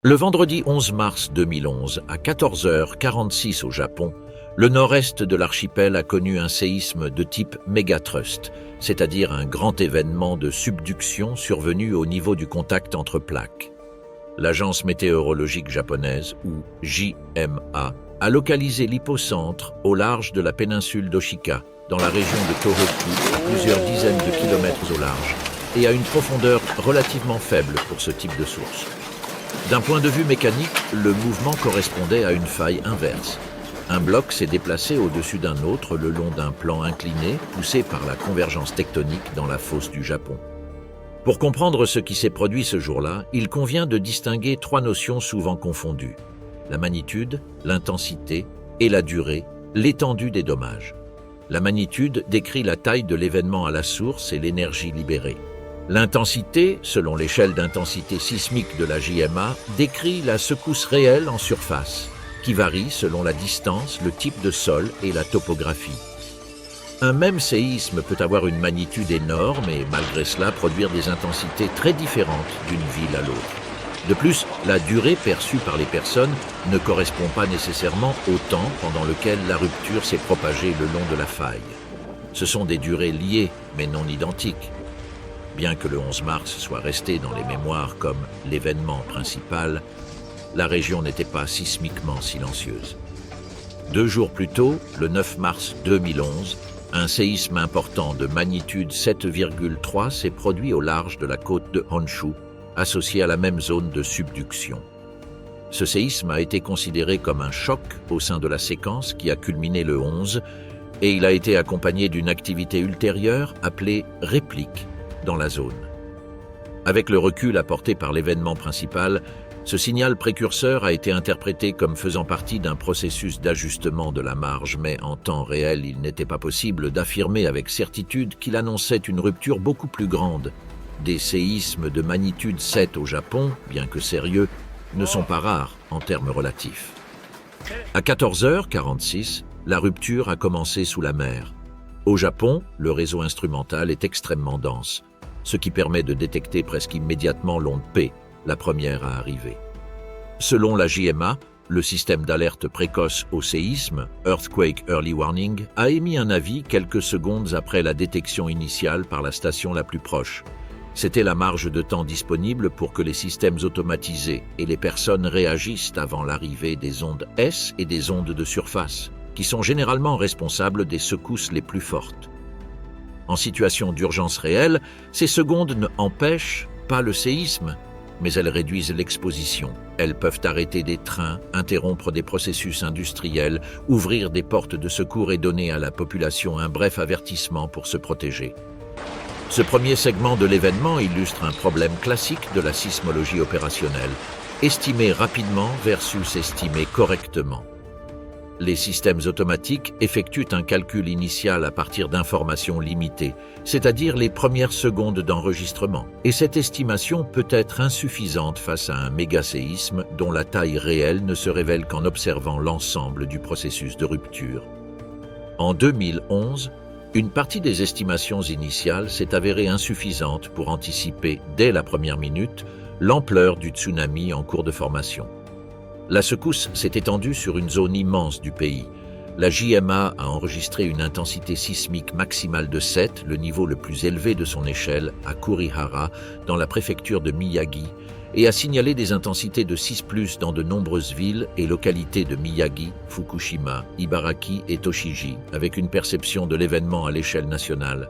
Le vendredi 11 mars 2011, à 14h46 au Japon, le nord-est de l'archipel a connu un séisme de type mégatrust, c'est-à-dire un grand événement de subduction survenu au niveau du contact entre plaques. L'agence météorologique japonaise, ou JMA, a localisé l'hypocentre au large de la péninsule d'Oshika, dans la région de Tohoku, à plusieurs dizaines de kilomètres au large, et à une profondeur relativement faible pour ce type de source. D'un point de vue mécanique, le mouvement correspondait à une faille inverse. Un bloc s'est déplacé au-dessus d'un autre le long d'un plan incliné, poussé par la convergence tectonique dans la fosse du Japon. Pour comprendre ce qui s'est produit ce jour-là, il convient de distinguer trois notions souvent confondues: la magnitude, l'intensité et la durée, l'étendue des dommages. La magnitude décrit la taille de l'événement à la source et l'énergie libérée. L'intensité, selon l'échelle d'intensité sismique de la JMA, décrit la secousse réelle en surface, qui varie selon la distance, le type de sol et la topographie. Un même séisme peut avoir une magnitude énorme et malgré cela produire des intensités très différentes d'une ville à l'autre. De plus, la durée perçue par les personnes ne correspond pas nécessairement au temps pendant lequel la rupture s'est propagée le long de la faille. Ce sont des durées liées, mais non identiques. Bien que le 11 mars soit resté dans les mémoires comme l'événement principal, la région n'était pas sismiquement silencieuse. 2 jours plus tôt, le 9 mars 2011, un séisme important de magnitude 7,3 s'est produit au large de la côte de Honshu, associé à la même zone de subduction. Ce séisme a été considéré comme un choc au sein de la séquence qui a culminé le 11, et il a été accompagné d'une activité ultérieure appelée réplique dans la zone. Avec le recul apporté par l'événement principal, ce signal précurseur a été interprété comme faisant partie d'un processus d'ajustement de la marge, mais en temps réel, il n'était pas possible d'affirmer avec certitude qu'il annonçait une rupture beaucoup plus grande. Des séismes de magnitude 7 au Japon, bien que sérieux, ne sont pas rares en termes relatifs. À 14h46, la rupture a commencé sous la mer. Au Japon, le réseau instrumental est extrêmement dense, ce qui permet de détecter presque immédiatement l'onde P, la première à arriver. Selon la JMA, le système d'alerte précoce au séisme, Earthquake Early Warning, a émis un avis quelques secondes après la détection initiale par la station la plus proche. C'était la marge de temps disponible pour que les systèmes automatisés et les personnes réagissent avant l'arrivée des ondes S et des ondes de surface, qui sont généralement responsables des secousses les plus fortes. En situation d'urgence réelle, ces secondes ne empêchent pas le séisme, mais elles réduisent l'exposition. Elles peuvent arrêter des trains, interrompre des processus industriels, ouvrir des portes de secours et donner à la population un bref avertissement pour se protéger. Ce premier segment de l'événement illustre un problème classique de la sismologie opérationnelle: estimer rapidement versus estimer correctement. Les systèmes automatiques effectuent un calcul initial à partir d'informations limitées, c'est-à-dire les premières secondes d'enregistrement. Et cette estimation peut être insuffisante face à un mégaséisme dont la taille réelle ne se révèle qu'en observant l'ensemble du processus de rupture. En 2011, une partie des estimations initiales s'est avérée insuffisante pour anticiper, dès la première minute, l'ampleur du tsunami en cours de formation. La secousse s'est étendue sur une zone immense du pays. La JMA a enregistré une intensité sismique maximale de 7, le niveau le plus élevé de son échelle, à Kurihara, dans la préfecture de Miyagi, et a signalé des intensités de 6+ dans de nombreuses villes et localités de Miyagi, Fukushima, Ibaraki et Tochigi, avec une perception de l'événement à l'échelle nationale.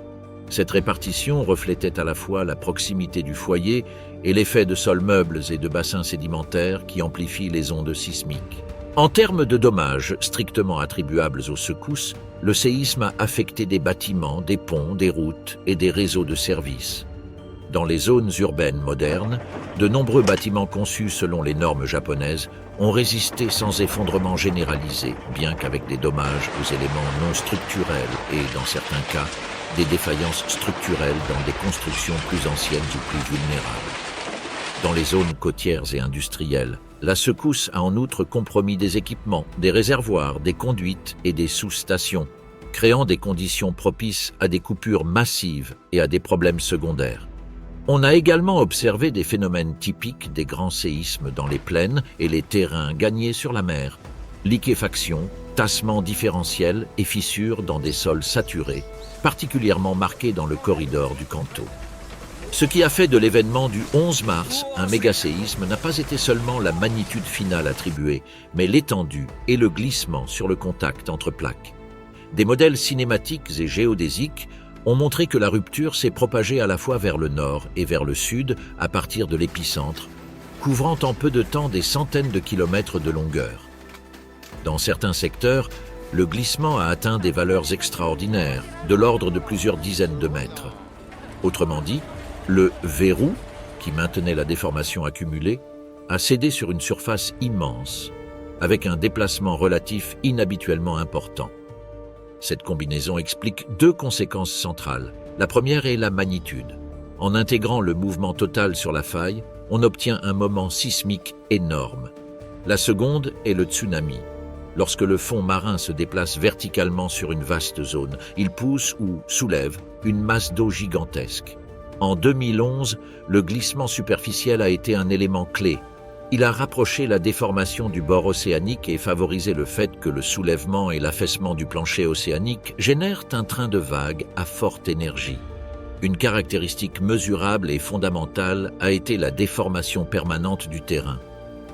Cette répartition reflétait à la fois la proximité du foyer et l'effet de sols meubles et de bassins sédimentaires qui amplifient les ondes sismiques. En termes de dommages strictement attribuables aux secousses, le séisme a affecté des bâtiments, des ponts, des routes et des réseaux de services. Dans les zones urbaines modernes, de nombreux bâtiments conçus selon les normes japonaises ont résisté sans effondrement généralisé, bien qu'avec des dommages aux éléments non structurels et, dans certains cas, des défaillances structurelles dans des constructions plus anciennes ou plus vulnérables. Dans les zones côtières et industrielles, la secousse a en outre compromis des équipements, des réservoirs, des conduites et des sous-stations, créant des conditions propices à des coupures massives et à des problèmes secondaires. On a également observé des phénomènes typiques des grands séismes dans les plaines et les terrains gagnés sur la mer. Liquéfaction, tassements différentiels et fissures dans des sols saturés, particulièrement marqués dans le corridor du Kanto. Ce qui a fait de l'événement du 11 mars un mégaséisme n'a pas été seulement la magnitude finale attribuée, mais l'étendue et le glissement sur le contact entre plaques. Des modèles cinématiques et géodésiques ont montré que la rupture s'est propagée à la fois vers le nord et vers le sud à partir de l'épicentre, couvrant en peu de temps des centaines de kilomètres de longueur. Dans certains secteurs, le glissement a atteint des valeurs extraordinaires, de l'ordre de plusieurs dizaines de mètres. Autrement dit, le verrou, qui maintenait la déformation accumulée, a cédé sur une surface immense, avec un déplacement relatif inhabituellement important. Cette combinaison explique deux conséquences centrales. La première est la magnitude. En intégrant le mouvement total sur la faille, on obtient un moment sismique énorme. La seconde est le tsunami. Lorsque le fond marin se déplace verticalement sur une vaste zone, il pousse ou soulève une masse d'eau gigantesque. En 2011, le glissement superficiel a été un élément clé. Il a rapproché la déformation du bord océanique et favorisé le fait que le soulèvement et l'affaissement du plancher océanique génèrent un train de vagues à forte énergie. Une caractéristique mesurable et fondamentale a été la déformation permanente du terrain.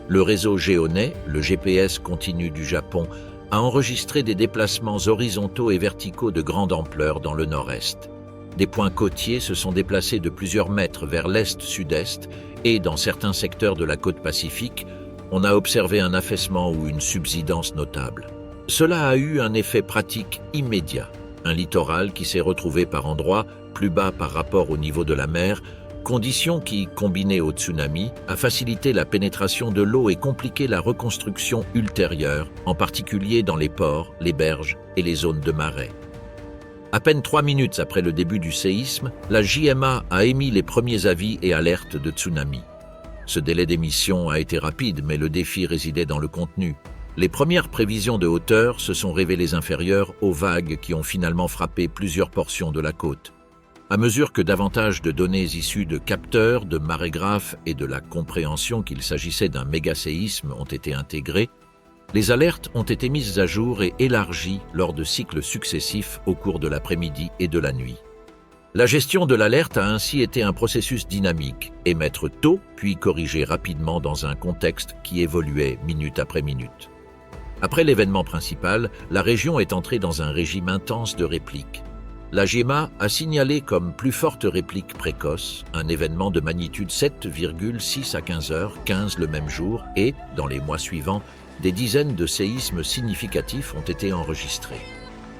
Le réseau Géonet, le GPS continu du Japon, a enregistré des déplacements horizontaux et verticaux de grande ampleur dans le nord-est. Des points côtiers se sont déplacés de plusieurs mètres vers l'est-sud-est et, dans certains secteurs de la côte pacifique, on a observé un affaissement ou une subsidence notable. Cela a eu un effet pratique immédiat. Un littoral qui s'est retrouvé par endroits plus bas par rapport au niveau de la mer, condition qui, combinée au tsunami, a facilité la pénétration de l'eau et compliqué la reconstruction ultérieure, en particulier dans les ports, les berges et les zones de marais. À peine 3 minutes après le début du séisme, la JMA a émis les premiers avis et alertes de tsunami. Ce délai d'émission a été rapide, mais le défi résidait dans le contenu. Les premières prévisions de hauteur se sont révélées inférieures aux vagues qui ont finalement frappé plusieurs portions de la côte. À mesure que davantage de données issues de capteurs, de marégraphes et de la compréhension qu'il s'agissait d'un mégaséisme ont été intégrées, les alertes ont été mises à jour et élargies lors de cycles successifs au cours de l'après-midi et de la nuit. La gestion de l'alerte a ainsi été un processus dynamique, émettre tôt puis corriger rapidement dans un contexte qui évoluait minute après minute. Après l'événement principal, la région est entrée dans un régime intense de répliques. La JEMA a signalé comme plus forte réplique précoce un événement de magnitude 7,6 à 15h15 le même jour et, dans les mois suivants, des dizaines de séismes significatifs ont été enregistrés.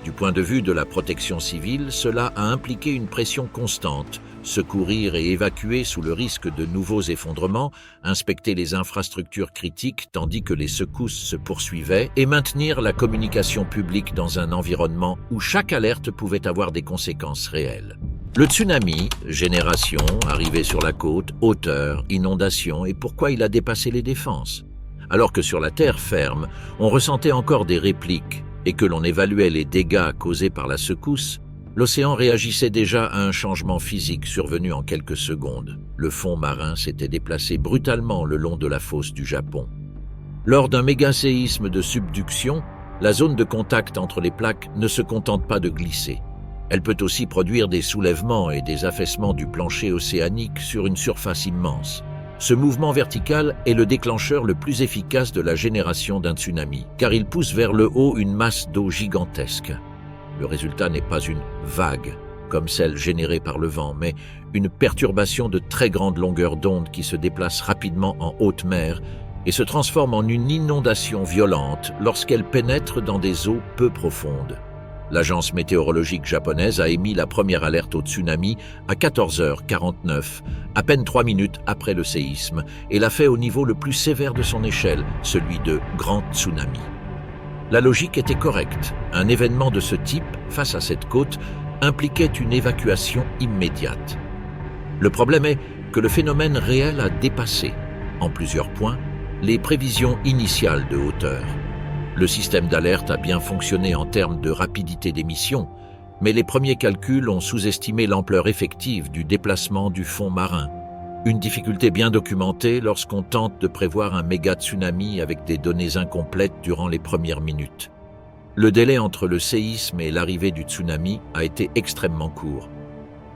Du point de vue de la protection civile, cela a impliqué une pression constante, secourir et évacuer sous le risque de nouveaux effondrements, inspecter les infrastructures critiques tandis que les secousses se poursuivaient et maintenir la communication publique dans un environnement où chaque alerte pouvait avoir des conséquences réelles. Le tsunami, génération, arrivée sur la côte, hauteur, inondation et pourquoi il a dépassé les défenses. Alors que sur la terre ferme, on ressentait encore des répliques et que l'on évaluait les dégâts causés par la secousse, l'océan réagissait déjà à un changement physique survenu en quelques secondes. Le fond marin s'était déplacé brutalement le long de la fosse du Japon. Lors d'un mégaséisme de subduction, la zone de contact entre les plaques ne se contente pas de glisser. Elle peut aussi produire des soulèvements et des affaissements du plancher océanique sur une surface immense. Ce mouvement vertical est le déclencheur le plus efficace de la génération d'un tsunami, car il pousse vers le haut une masse d'eau gigantesque. Le résultat n'est pas une vague, comme celle générée par le vent, mais une perturbation de très grande longueur d'onde qui se déplace rapidement en haute mer et se transforme en une inondation violente lorsqu'elle pénètre dans des eaux peu profondes. L'agence météorologique japonaise a émis la première alerte au tsunami à 14h49, à peine 3 minutes après le séisme, et l'a fait au niveau le plus sévère de son échelle, celui de grand tsunami. La logique était correcte. Un événement de ce type, face à cette côte, impliquait une évacuation immédiate. Le problème est que le phénomène réel a dépassé, en plusieurs points, les prévisions initiales de hauteur. Le système d'alerte a bien fonctionné en termes de rapidité d'émission, Mais les premiers calculs ont sous-estimé l'ampleur effective du déplacement du fond marin. Une difficulté bien documentée lorsqu'on tente de prévoir un méga-tsunami avec des données incomplètes durant les premières minutes. Le délai entre le séisme et l'arrivée du tsunami a été extrêmement court.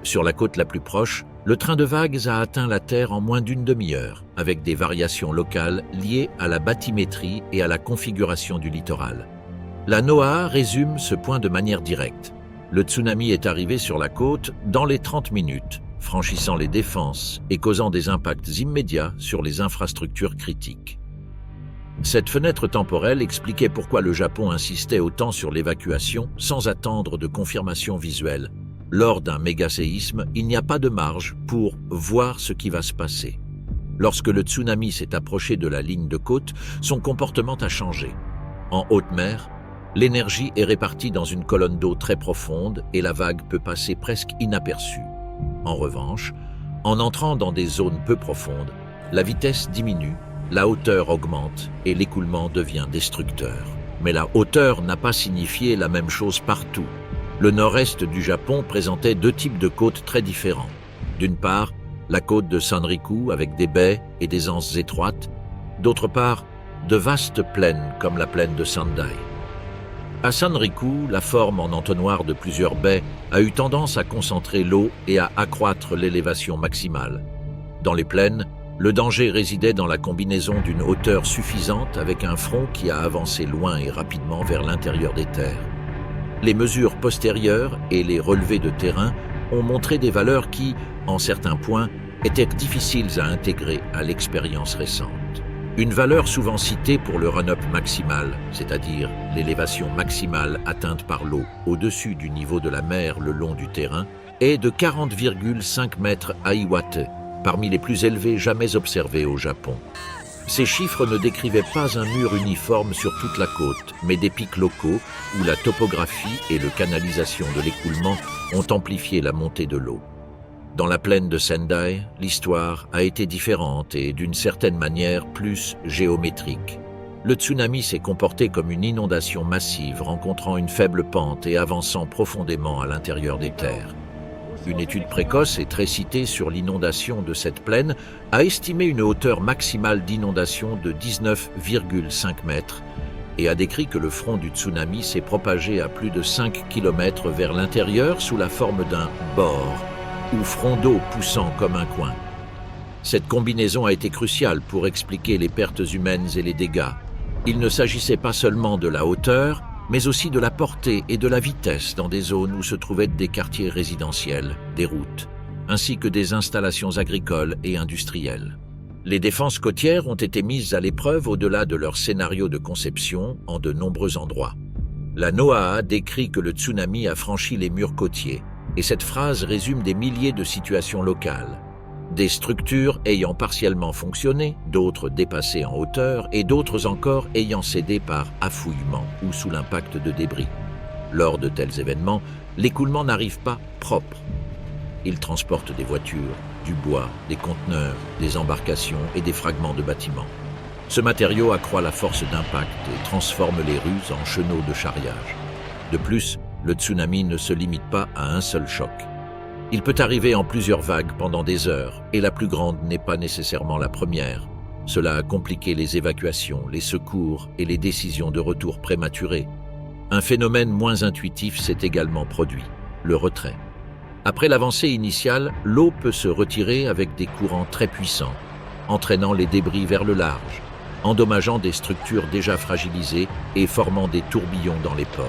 Sur la côte la plus proche, le train de vagues a atteint la Terre en moins d'une demi-heure, avec des variations locales liées à la bathymétrie et à la configuration du littoral. La NOAA résume ce point de manière directe. Le tsunami est arrivé sur la côte dans les 30 minutes, franchissant les défenses et causant des impacts immédiats sur les infrastructures critiques. Cette fenêtre temporelle expliquait pourquoi le Japon insistait autant sur l'évacuation sans attendre de confirmation visuelle. Lors d'un méga-séisme, il n'y a pas de marge pour voir ce qui va se passer. Lorsque le tsunami s'est approché de la ligne de côte, son comportement a changé. En haute mer, l'énergie est répartie dans une colonne d'eau très profonde et la vague peut passer presque inaperçue. En revanche, en entrant dans des zones peu profondes, la vitesse diminue, la hauteur augmente et l'écoulement devient destructeur. Mais la hauteur n'a pas signifié la même chose partout. Le nord-est du Japon présentait deux types de côtes très différents. D'une part, la côte de Sanriku avec des baies et des anses étroites. D'autre part, de vastes plaines comme la plaine de Sendai. À Sanriku, la forme en entonnoir de plusieurs baies a eu tendance à concentrer l'eau et à accroître l'élévation maximale. Dans les plaines, le danger résidait dans la combinaison d'une hauteur suffisante avec un front qui a avancé loin et rapidement vers l'intérieur des terres. Les mesures postérieures et les relevés de terrain ont montré des valeurs qui, en certains points, étaient difficiles à intégrer à l'expérience récente. Une valeur souvent citée pour le run-up maximal, c'est-à-dire l'élévation maximale atteinte par l'eau au-dessus du niveau de la mer le long du terrain, est de 40,5 mètres à Iwate, parmi les plus élevés jamais observés au Japon. Ces chiffres ne décrivaient pas un mur uniforme sur toute la côte, mais des pics locaux où la topographie et la canalisation de l'écoulement ont amplifié la montée de l'eau. Dans la plaine de Sendai, l'histoire a été différente et d'une certaine manière plus géométrique. Le tsunami s'est comporté comme une inondation massive rencontrant une faible pente et avançant profondément à l'intérieur des terres. Une étude précoce et très citée sur l'inondation de cette plaine a estimé une hauteur maximale d'inondation de 19,5 mètres et a décrit que le front du tsunami s'est propagé à plus de 5 km vers l'intérieur sous la forme d'un bord ou front d'eau poussant comme un coin. Cette combinaison a été cruciale pour expliquer les pertes humaines et les dégâts. Il ne s'agissait pas seulement de la hauteur, mais aussi de la portée et de la vitesse dans des zones où se trouvaient des quartiers résidentiels, des routes, ainsi que des installations agricoles et industrielles. Les défenses côtières ont été mises à l'épreuve au-delà de leur scénario de conception en de nombreux endroits. La NOAA décrit que le tsunami a franchi les murs côtiers, et cette phrase résume des milliers de situations locales. Des structures ayant partiellement fonctionné, d'autres dépassées en hauteur et d'autres encore ayant cédé par affouillement ou sous l'impact de débris. Lors de tels événements, l'écoulement n'arrive pas propre. Il transporte des voitures, du bois, des conteneurs, des embarcations et des fragments de bâtiments. Ce matériau accroît la force d'impact et transforme les rues en chenaux de charriage. De plus, le tsunami ne se limite pas à un seul choc. Il peut arriver en plusieurs vagues pendant des heures, et la plus grande n'est pas nécessairement la première. Cela a compliqué les évacuations, les secours et les décisions de retour prématurées. Un phénomène moins intuitif s'est également produit, le retrait. Après l'avancée initiale, l'eau peut se retirer avec des courants très puissants, entraînant les débris vers le large, endommageant des structures déjà fragilisées et formant des tourbillons dans les ports.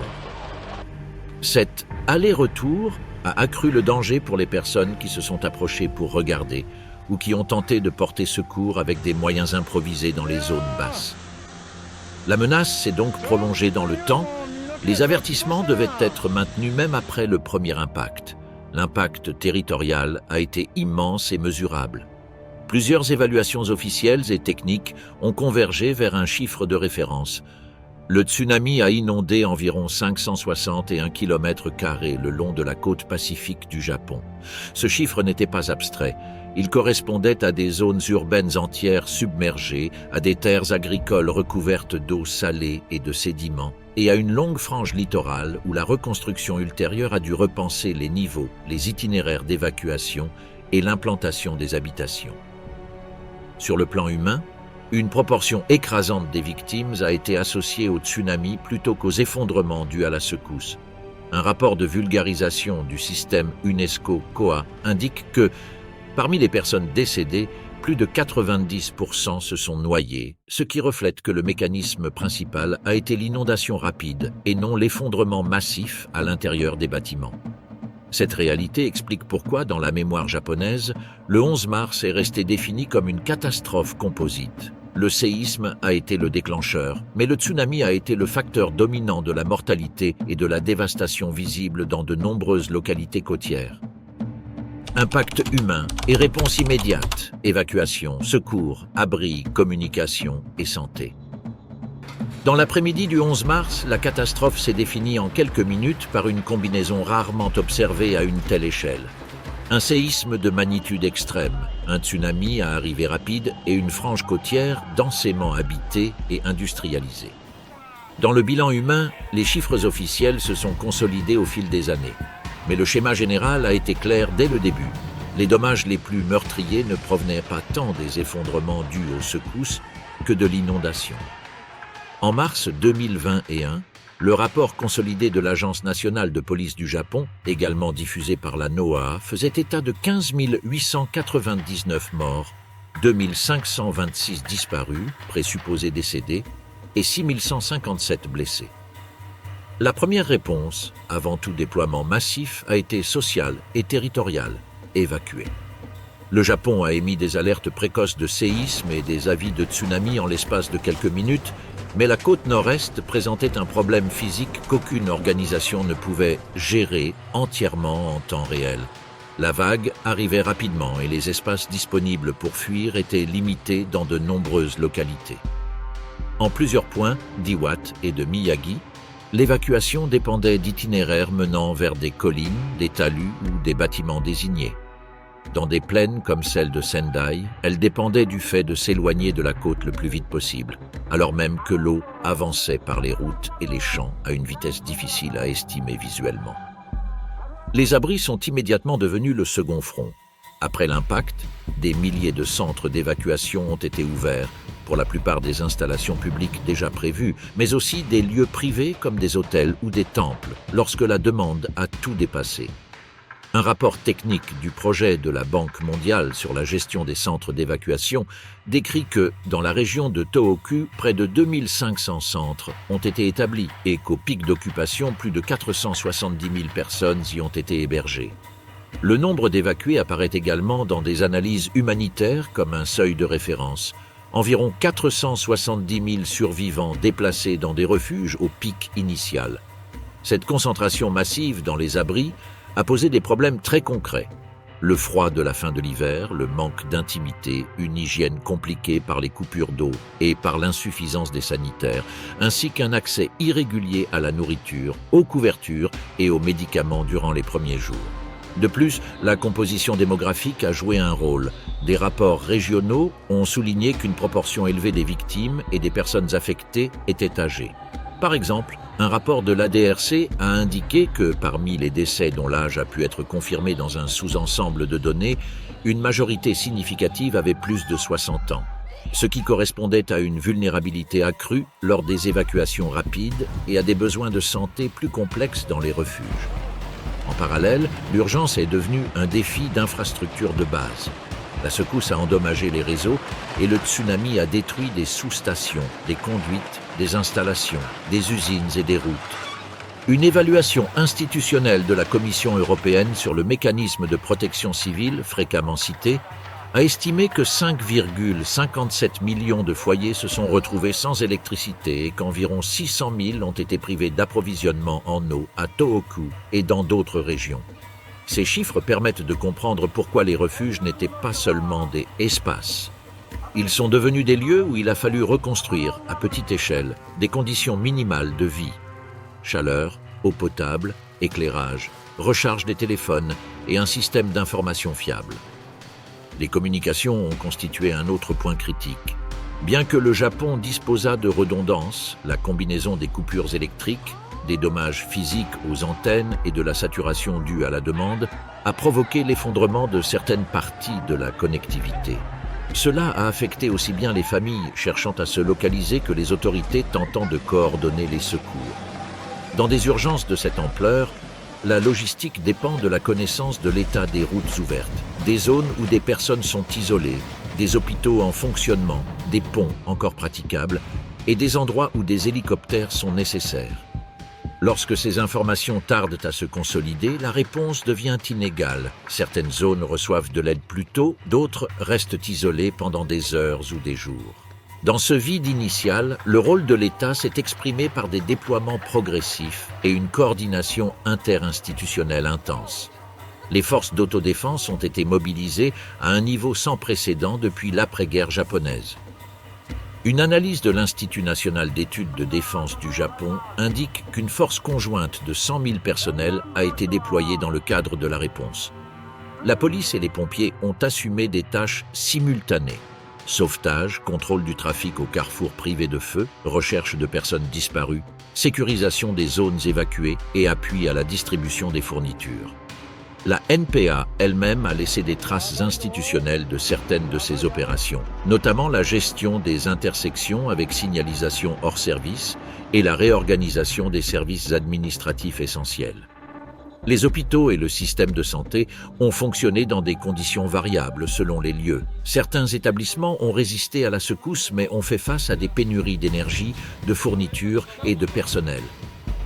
Cet aller-retour a accru le danger pour les personnes qui se sont approchées pour regarder ou qui ont tenté de porter secours avec des moyens improvisés dans les zones basses. La menace s'est donc prolongée dans le temps. Les avertissements devaient être maintenus même après le premier impact. L'impact territorial a été immense et mesurable. Plusieurs évaluations officielles et techniques ont convergé vers un chiffre de référence. Le tsunami a inondé environ 561 km² le long de la côte pacifique du Japon. Ce chiffre n'était pas abstrait. Il correspondait à des zones urbaines entières submergées, à des terres agricoles recouvertes d'eau salée et de sédiments, et à une longue frange littorale où la reconstruction ultérieure a dû repenser les niveaux, les itinéraires d'évacuation et l'implantation des habitations. Sur le plan humain, une proportion écrasante des victimes a été associée au tsunami plutôt qu'aux effondrements dus à la secousse. Un rapport de vulgarisation du système UNESCO-COA indique que, parmi les personnes décédées, plus de 90% se sont noyés, ce qui reflète que le mécanisme principal a été l'inondation rapide et non l'effondrement massif à l'intérieur des bâtiments. Cette réalité explique pourquoi, dans la mémoire japonaise, le 11 mars est resté défini comme une catastrophe composite. Le séisme a été le déclencheur, mais le tsunami a été le facteur dominant de la mortalité et de la dévastation visible dans de nombreuses localités côtières. Impact humain et réponse immédiate, évacuation, secours, abri, communication et santé. Dans l'après-midi du 11 mars, la catastrophe s'est définie en quelques minutes par une combinaison rarement observée à une telle échelle. Un séisme de magnitude extrême, un tsunami à arrivée rapide et une frange côtière densément habitée et industrialisée. Dans le bilan humain, les chiffres officiels se sont consolidés au fil des années. Mais le schéma général a été clair dès le début. Les dommages les plus meurtriers ne provenaient pas tant des effondrements dus aux secousses que de l'inondation. En mars 2021, le rapport consolidé de l'Agence nationale de police du Japon, également diffusé par la NOAA, faisait état de 15 899 morts, 2 526 disparus, présupposés décédés, et 6 157 blessés. La première réponse, avant tout déploiement massif, a été sociale et territoriale, évacuer. Le Japon a émis des alertes précoces de séisme et des avis de tsunami en l'espace de quelques minutes, mais la côte nord-est présentait un problème physique qu'aucune organisation ne pouvait gérer entièrement en temps réel. La vague arrivait rapidement et les espaces disponibles pour fuir étaient limités dans de nombreuses localités. En plusieurs points d'Iwate et de Miyagi, l'évacuation dépendait d'itinéraires menant vers des collines, des talus ou des bâtiments désignés. Dans des plaines comme celle de Sendai, elle dépendait du fait de s'éloigner de la côte le plus vite possible, alors même que l'eau avançait par les routes et les champs à une vitesse difficile à estimer visuellement. Les abris sont immédiatement devenus le second front. Après l'impact, des milliers de centres d'évacuation ont été ouverts, pour la plupart des installations publiques déjà prévues, mais aussi des lieux privés comme des hôtels ou des temples, lorsque la demande a tout dépassé. Un rapport technique du projet de la Banque mondiale sur la gestion des centres d'évacuation décrit que, dans la région de Tohoku, près de 2500 centres ont été établis et qu'au pic d'occupation, plus de 470 000 personnes y ont été hébergées. Le nombre d'évacués apparaît également dans des analyses humanitaires comme un seuil de référence. Environ 470 000 survivants déplacés dans des refuges au pic initial. Cette concentration massive dans les abris a posé des problèmes très concrets. Le froid de la fin de l'hiver, le manque d'intimité, une hygiène compliquée par les coupures d'eau et par l'insuffisance des sanitaires, ainsi qu'un accès irrégulier à la nourriture, aux couvertures et aux médicaments durant les premiers jours. De plus, la composition démographique a joué un rôle. Des rapports régionaux ont souligné qu'une proportion élevée des victimes et des personnes affectées étaient âgées. Par exemple, un rapport de l'ADRC a indiqué que parmi les décès dont l'âge a pu être confirmé dans un sous-ensemble de données, une majorité significative avait plus de 60 ans, ce qui correspondait à une vulnérabilité accrue lors des évacuations rapides et à des besoins de santé plus complexes dans les refuges. En parallèle, l'urgence est devenue un défi d'infrastructure de base. La secousse a endommagé les réseaux et le tsunami a détruit des sous-stations, des conduites, des installations, des usines et des routes. Une évaluation institutionnelle de la Commission européenne sur le mécanisme de protection civile, fréquemment cité, a estimé que 5,57 millions de foyers se sont retrouvés sans électricité et qu'environ 600 000 ont été privés d'approvisionnement en eau à Tohoku et dans d'autres régions. Ces chiffres permettent de comprendre pourquoi les refuges n'étaient pas seulement des espaces. Ils sont devenus des lieux où il a fallu reconstruire, à petite échelle, des conditions minimales de vie. Chaleur, eau potable, éclairage, recharge des téléphones et un système d'information fiable. Les communications ont constitué un autre point critique. Bien que le Japon disposât de redondance, la combinaison des coupures électriques, des dommages physiques aux antennes et de la saturation due à la demande a provoqué l'effondrement de certaines parties de la connectivité. Cela a affecté aussi bien les familles cherchant à se localiser que les autorités tentant de coordonner les secours. Dans des urgences de cette ampleur, la logistique dépend de la connaissance de l'état des routes ouvertes, des zones où des personnes sont isolées, des hôpitaux en fonctionnement, des ponts encore praticables et des endroits où des hélicoptères sont nécessaires. Lorsque ces informations tardent à se consolider, la réponse devient inégale. Certaines zones reçoivent de l'aide plus tôt, d'autres restent isolées pendant des heures ou des jours. Dans ce vide initial, le rôle de l'État s'est exprimé par des déploiements progressifs et une coordination interinstitutionnelle intense. Les forces d'autodéfense ont été mobilisées à un niveau sans précédent depuis l'après-guerre japonaise. Une analyse de l'Institut national d'études de défense du Japon indique qu'une force conjointe de 100 000 personnels a été déployée dans le cadre de la réponse. La police et les pompiers ont assumé des tâches simultanées. Sauvetage, contrôle du trafic au carrefour privé de feu, recherche de personnes disparues, sécurisation des zones évacuées et appui à la distribution des fournitures. La NPA elle-même a laissé des traces institutionnelles de certaines de ces opérations, notamment la gestion des intersections avec signalisation hors service et la réorganisation des services administratifs essentiels. Les hôpitaux et le système de santé ont fonctionné dans des conditions variables selon les lieux. Certains établissements ont résisté à la secousse mais ont fait face à des pénuries d'énergie, de fournitures et de personnel.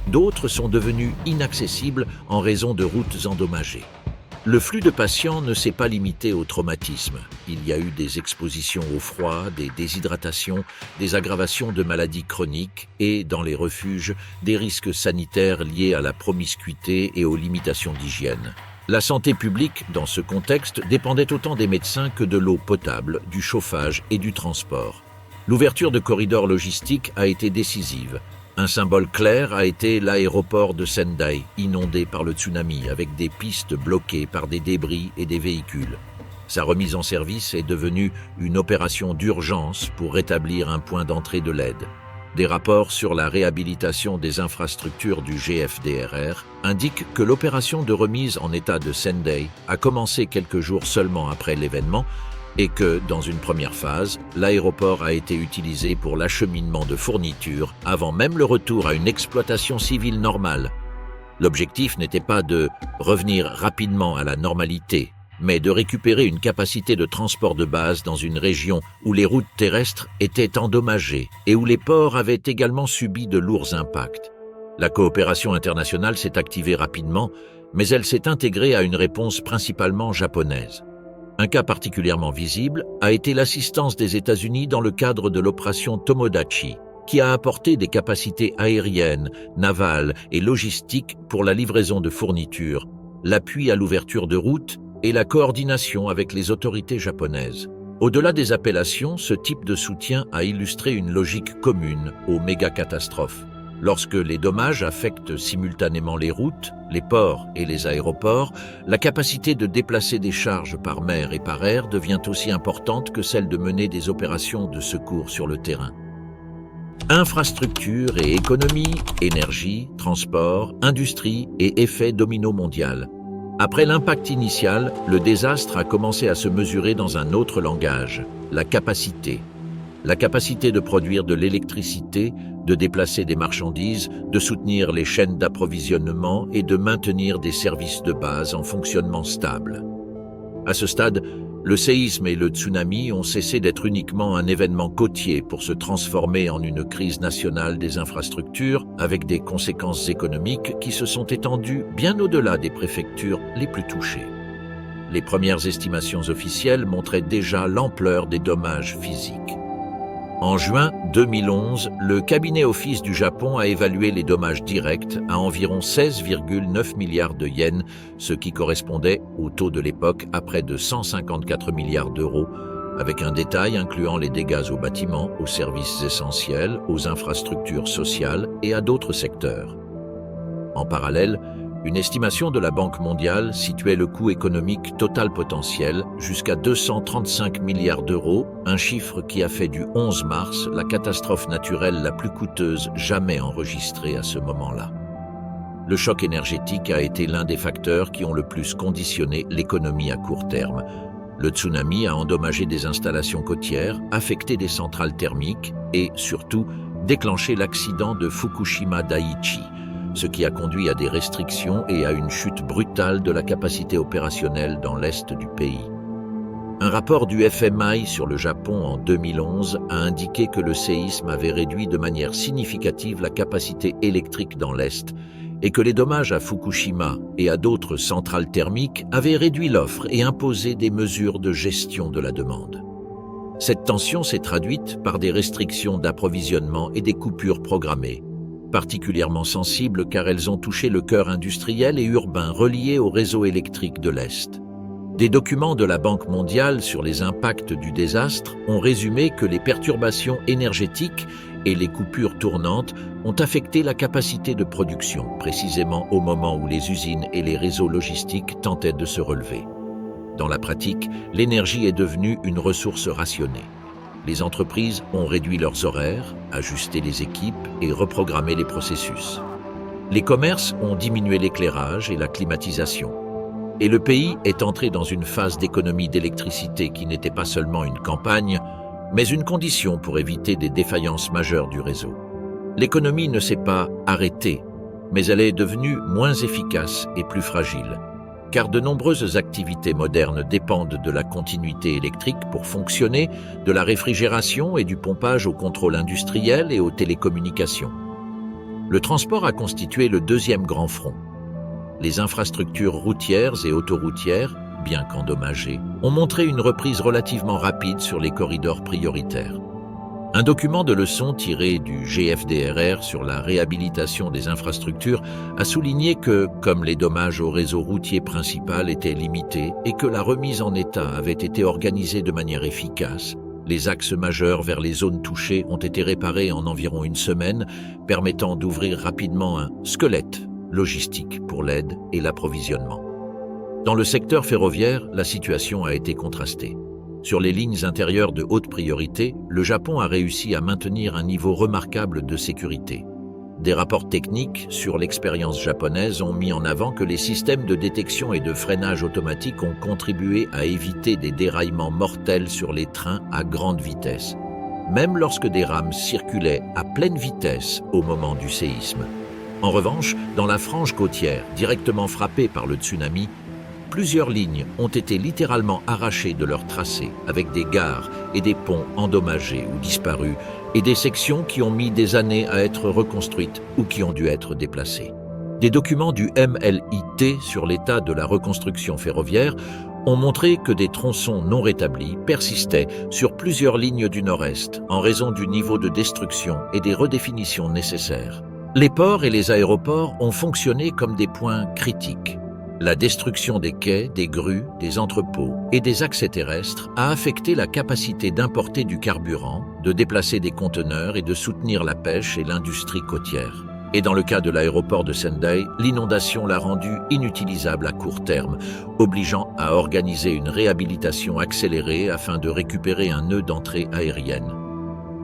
D'autres sont devenus inaccessibles en raison de routes endommagées. Le flux de patients ne s'est pas limité au traumatisme. Il y a eu des expositions au froid, des déshydratations, des aggravations de maladies chroniques et, dans les refuges, des risques sanitaires liés à la promiscuité et aux limitations d'hygiène. La santé publique, dans ce contexte, dépendait autant des médecins que de l'eau potable, du chauffage et du transport. L'ouverture de corridors logistiques a été décisive. Un symbole clair a été l'aéroport de Sendai, inondé par le tsunami, avec des pistes bloquées par des débris et des véhicules. Sa remise en service est devenue une opération d'urgence pour rétablir un point d'entrée de l'aide. Des rapports sur la réhabilitation des infrastructures du GFDRR indiquent que l'opération de remise en état de Sendai a commencé quelques jours seulement après l'événement et que, dans une première phase, l'aéroport a été utilisé pour l'acheminement de fournitures avant même le retour à une exploitation civile normale. L'objectif n'était pas de revenir rapidement à la normalité, mais de récupérer une capacité de transport de base dans une région où les routes terrestres étaient endommagées et où les ports avaient également subi de lourds impacts. La coopération internationale s'est activée rapidement, mais elle s'est intégrée à une réponse principalement japonaise. Un cas particulièrement visible a été l'assistance des États-Unis dans le cadre de l'opération Tomodachi, qui a apporté des capacités aériennes, navales et logistiques pour la livraison de fournitures, l'appui à l'ouverture de routes et la coordination avec les autorités japonaises. Au-delà des appellations, ce type de soutien a illustré une logique commune aux méga-catastrophes. Lorsque les dommages affectent simultanément les routes, les ports et les aéroports, la capacité de déplacer des charges par mer et par air devient aussi importante que celle de mener des opérations de secours sur le terrain. Infrastructure et économie, énergie, transport, industrie et effet domino mondial. Après l'impact initial, le désastre a commencé à se mesurer dans un autre langage, la capacité. La capacité de produire de l'électricité, de déplacer des marchandises, de soutenir les chaînes d'approvisionnement et de maintenir des services de base en fonctionnement stable. À ce stade, le séisme et le tsunami ont cessé d'être uniquement un événement côtier pour se transformer en une crise nationale des infrastructures avec des conséquences économiques qui se sont étendues bien au-delà des préfectures les plus touchées. Les premières estimations officielles montraient déjà l'ampleur des dommages physiques. En juin 2011, le cabinet Office du Japon a évalué les dommages directs à environ 16,9 milliards de yens, ce qui correspondait au taux de l'époque à près de 154 milliards d'euros, avec un détail incluant les dégâts aux bâtiments, aux services essentiels, aux infrastructures sociales et à d'autres secteurs. En parallèle, Une estimation de la Banque mondiale situait le coût économique total potentiel jusqu'à 235 milliards d'euros, un chiffre qui a fait du 11 mars la catastrophe naturelle la plus coûteuse jamais enregistrée à ce moment-là. Le choc énergétique a été l'un des facteurs qui ont le plus conditionné l'économie à court terme. Le tsunami a endommagé des installations côtières, affecté des centrales thermiques et, surtout, déclenché l'accident de Fukushima Daiichi, ce qui a conduit à des restrictions et à une chute brutale de la capacité opérationnelle dans l'est du pays. Un rapport du FMI sur le Japon en 2011 a indiqué que le séisme avait réduit de manière significative la capacité électrique dans l'est et que les dommages à Fukushima et à d'autres centrales thermiques avaient réduit l'offre et imposé des mesures de gestion de la demande. Cette tension s'est traduite par des restrictions d'approvisionnement et des coupures programmées, particulièrement sensibles car elles ont touché le cœur industriel et urbain relié au réseau électrique de l'Est. Des documents de la Banque mondiale sur les impacts du désastre ont résumé que les perturbations énergétiques et les coupures tournantes ont affecté la capacité de production, précisément au moment où les usines et les réseaux logistiques tentaient de se relever. Dans la pratique, l'énergie est devenue une ressource rationnée. Les entreprises ont réduit leurs horaires, ajusté les équipes et reprogrammé les processus. Les commerces ont diminué l'éclairage et la climatisation. Et le pays est entré dans une phase d'économie d'électricité qui n'était pas seulement une campagne, mais une condition pour éviter des défaillances majeures du réseau. L'économie ne s'est pas arrêtée, mais elle est devenue moins efficace et plus fragile, car de nombreuses activités modernes dépendent de la continuité électrique pour fonctionner, de la réfrigération et du pompage au contrôle industriel et aux télécommunications. Le transport a constitué le deuxième grand front. Les infrastructures routières et autoroutières, bien qu'endommagées, ont montré une reprise relativement rapide sur les corridors prioritaires. Un document de leçons tiré du GFDRR sur la réhabilitation des infrastructures a souligné que, comme les dommages au réseau routier principal étaient limités et que la remise en état avait été organisée de manière efficace, les axes majeurs vers les zones touchées ont été réparés en environ une semaine, permettant d'ouvrir rapidement un squelette logistique pour l'aide et l'approvisionnement. Dans le secteur ferroviaire, la situation a été contrastée. Sur les lignes intérieures de haute priorité, le Japon a réussi à maintenir un niveau remarquable de sécurité. Des rapports techniques sur l'expérience japonaise ont mis en avant que les systèmes de détection et de freinage automatique ont contribué à éviter des déraillements mortels sur les trains à grande vitesse, même lorsque des rames circulaient à pleine vitesse au moment du séisme. En revanche, dans la frange côtière, directement frappée par le tsunami, plusieurs lignes ont été littéralement arrachées de leur tracé, avec des gares et des ponts endommagés ou disparus, et des sections qui ont mis des années à être reconstruites ou qui ont dû être déplacées. Des documents du MLIT sur l'état de la reconstruction ferroviaire ont montré que des tronçons non rétablis persistaient sur plusieurs lignes du Nord-Est en raison du niveau de destruction et des redéfinitions nécessaires. Les ports et les aéroports ont fonctionné comme des points critiques. La destruction des quais, des grues, des entrepôts et des accès terrestres a affecté la capacité d'importer du carburant, de déplacer des conteneurs et de soutenir la pêche et l'industrie côtière. Et dans le cas de l'aéroport de Sendai, l'inondation l'a rendu inutilisable à court terme, obligeant à organiser une réhabilitation accélérée afin de récupérer un nœud d'entrée aérienne.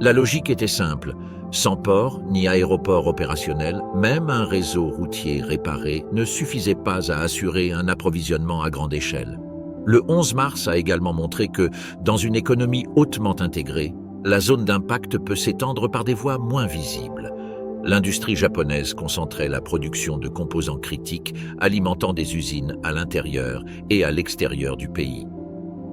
La logique était simple. Sans port ni aéroport opérationnel, même un réseau routier réparé ne suffisait pas à assurer un approvisionnement à grande échelle. Le 11 mars a également montré que, dans une économie hautement intégrée, la zone d'impact peut s'étendre par des voies moins visibles. L'industrie japonaise concentrait la production de composants critiques alimentant des usines à l'intérieur et à l'extérieur du pays.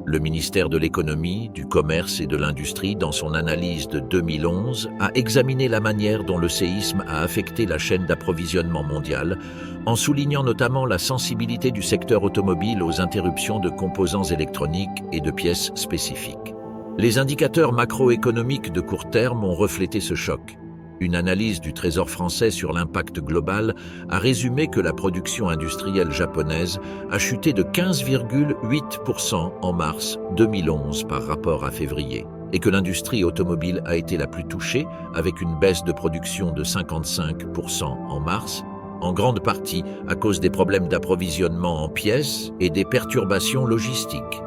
Le ministère de l'Économie, du Commerce et de l'Industrie, dans son analyse de 2011, a examiné la manière dont le séisme a affecté la chaîne d'approvisionnement mondiale, en soulignant notamment la sensibilité du secteur automobile aux interruptions de composants électroniques et de pièces spécifiques. Les indicateurs macroéconomiques de court terme ont reflété ce choc. Une analyse du Trésor français sur l'impact global a résumé que la production industrielle japonaise a chuté de 15,8% en mars 2011 par rapport à février, et que l'industrie automobile a été la plus touchée, avec une baisse de production de 55% en mars, en grande partie à cause des problèmes d'approvisionnement en pièces et des perturbations logistiques.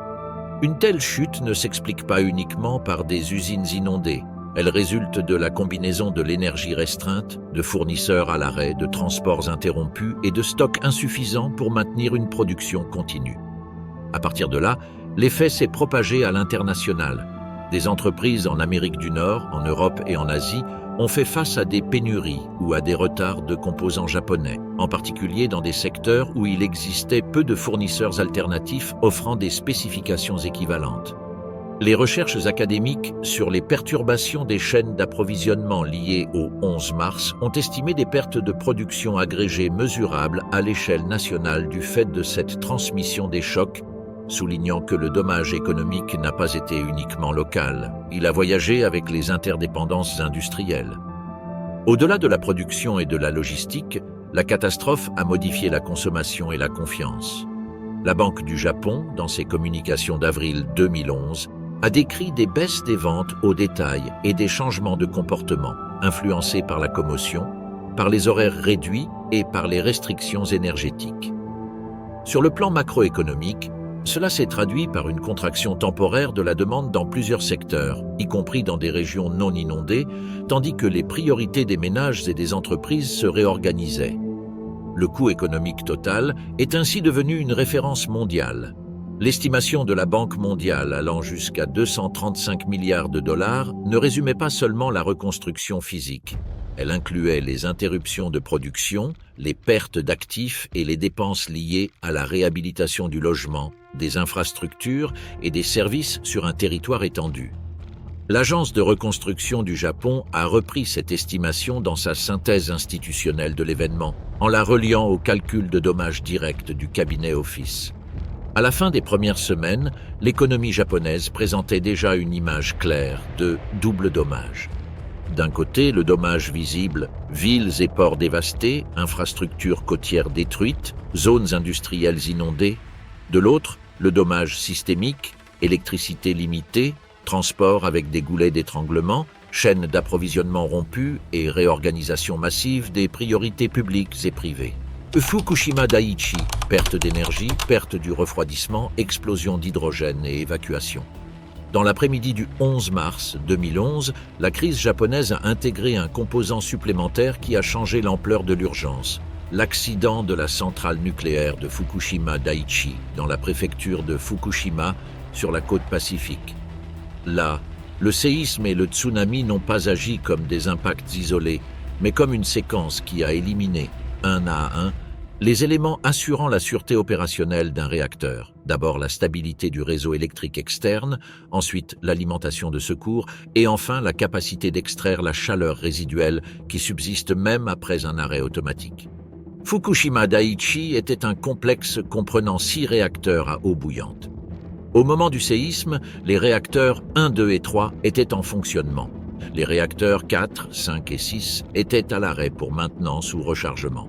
Une telle chute ne s'explique pas uniquement par des usines inondées. Elle résulte de la combinaison de l'énergie restreinte, de fournisseurs à l'arrêt, de transports interrompus et de stocks insuffisants pour maintenir une production continue. À partir de là, l'effet s'est propagé à l'international. Des entreprises en Amérique du Nord, en Europe et en Asie ont fait face à des pénuries ou à des retards de composants japonais, en particulier dans des secteurs où il existait peu de fournisseurs alternatifs offrant des spécifications équivalentes. Les recherches académiques sur les perturbations des chaînes d'approvisionnement liées au 11 mars ont estimé des pertes de production agrégées mesurables à l'échelle nationale du fait de cette transmission des chocs, soulignant que le dommage économique n'a pas été uniquement local. Il a voyagé avec les interdépendances industrielles. Au-delà de la production et de la logistique, la catastrophe a modifié la consommation et la confiance. La Banque du Japon, dans ses communications d'avril 2011, a décrit des baisses des ventes au détail et des changements de comportement, influencés par la commotion, par les horaires réduits et par les restrictions énergétiques. Sur le plan macroéconomique, cela s'est traduit par une contraction temporaire de la demande dans plusieurs secteurs, y compris dans des régions non inondées, tandis que les priorités des ménages et des entreprises se réorganisaient. Le coût économique total est ainsi devenu une référence mondiale. L'estimation de la Banque mondiale allant jusqu'à 235 milliards de dollars ne résumait pas seulement la reconstruction physique. Elle incluait les interruptions de production, les pertes d'actifs et les dépenses liées à la réhabilitation du logement, des infrastructures et des services sur un territoire étendu. L'Agence de reconstruction du Japon a repris cette estimation dans sa synthèse institutionnelle de l'événement, en la reliant au calcul de dommages directs du cabinet Office. À la fin des premières semaines, l'économie japonaise présentait déjà une image claire de double dommage. D'un côté, le dommage visible, villes et ports dévastés, infrastructures côtières détruites, zones industrielles inondées. De l'autre, le dommage systémique, électricité limitée, transport avec des goulets d'étranglement, chaînes d'approvisionnement rompues et réorganisation massive des priorités publiques et privées. Fukushima Daiichi, perte d'énergie, perte du refroidissement, explosion d'hydrogène et évacuation. Dans l'après-midi du 11 mars 2011, la crise japonaise a intégré un composant supplémentaire qui a changé l'ampleur de l'urgence. L'accident de la centrale nucléaire de Fukushima Daiichi, dans la préfecture de Fukushima, sur la côte pacifique. Là, le séisme et le tsunami n'ont pas agi comme des impacts isolés, mais comme une séquence qui a éliminé, un à un, les éléments assurant la sûreté opérationnelle d'un réacteur. D'abord la stabilité du réseau électrique externe, ensuite l'alimentation de secours et enfin la capacité d'extraire la chaleur résiduelle qui subsiste même après un arrêt automatique. Fukushima Daiichi était un complexe comprenant 6 réacteurs à eau bouillante. Au moment du séisme, les réacteurs 1, 2 et 3 étaient en fonctionnement. Les réacteurs 4, 5 et 6 étaient à l'arrêt pour maintenance ou rechargement.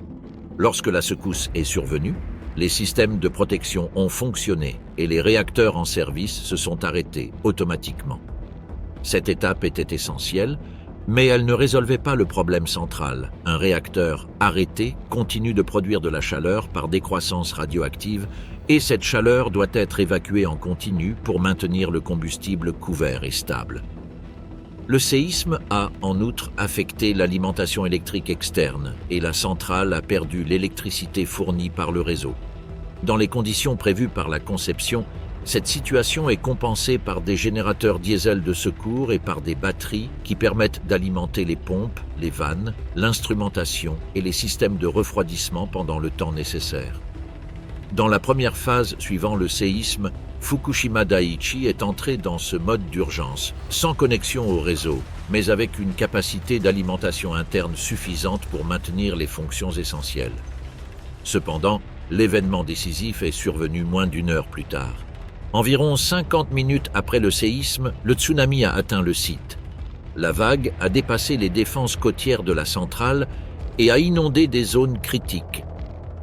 Lorsque la secousse est survenue, les systèmes de protection ont fonctionné et les réacteurs en service se sont arrêtés automatiquement. Cette étape était essentielle, mais elle ne résolvait pas le problème central. Un réacteur arrêté continue de produire de la chaleur par décroissance radioactive et cette chaleur doit être évacuée en continu pour maintenir le combustible couvert et stable. Le séisme a, en outre, affecté l'alimentation électrique externe et la centrale a perdu l'électricité fournie par le réseau. Dans les conditions prévues par la conception, cette situation est compensée par des générateurs diesel de secours et par des batteries qui permettent d'alimenter les pompes, les vannes, l'instrumentation et les systèmes de refroidissement pendant le temps nécessaire. Dans la première phase suivant le séisme, Fukushima Daiichi est entré dans ce mode d'urgence, sans connexion au réseau, mais avec une capacité d'alimentation interne suffisante pour maintenir les fonctions essentielles. Cependant, l'événement décisif est survenu moins d'1 heure plus tard. Environ 50 minutes après le séisme, le tsunami a atteint le site. La vague a dépassé les défenses côtières de la centrale et a inondé des zones critiques.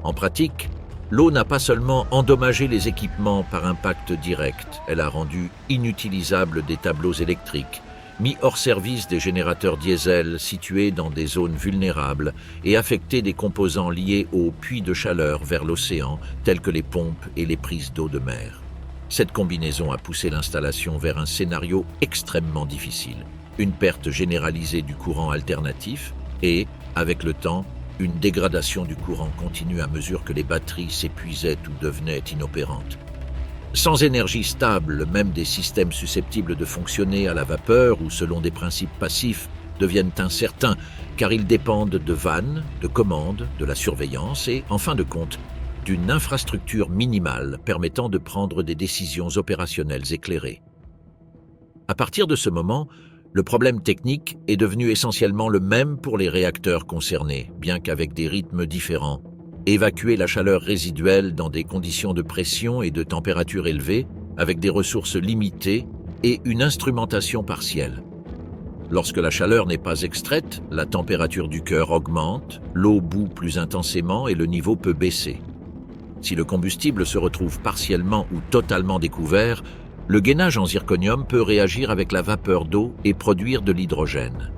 En pratique, l'eau n'a pas seulement endommagé les équipements par impact direct, elle a rendu inutilisables des tableaux électriques, mis hors service des générateurs diesel situés dans des zones vulnérables et affecté des composants liés aux puits de chaleur vers l'océan, tels que les pompes et les prises d'eau de mer. Cette combinaison a poussé l'installation vers un scénario extrêmement difficile, une perte généralisée du courant alternatif et, avec le temps, une dégradation du courant continue à mesure que les batteries s'épuisaient ou devenaient inopérantes. Sans énergie stable, même des systèmes susceptibles de fonctionner à la vapeur ou selon des principes passifs deviennent incertains, car ils dépendent de vannes, de commandes, de la surveillance et, en fin de compte, d'une infrastructure minimale permettant de prendre des décisions opérationnelles éclairées. À partir de ce moment, le problème technique est devenu essentiellement le même pour les réacteurs concernés, bien qu'avec des rythmes différents. Évacuer la chaleur résiduelle dans des conditions de pression et de température élevées, avec des ressources limitées et une instrumentation partielle. Lorsque la chaleur n'est pas extraite, la température du cœur augmente, l'eau bout plus intensément et le niveau peut baisser. Si le combustible se retrouve partiellement ou totalement découvert, le gainage en zirconium peut réagir avec la vapeur d'eau et produire de l'hydrogène.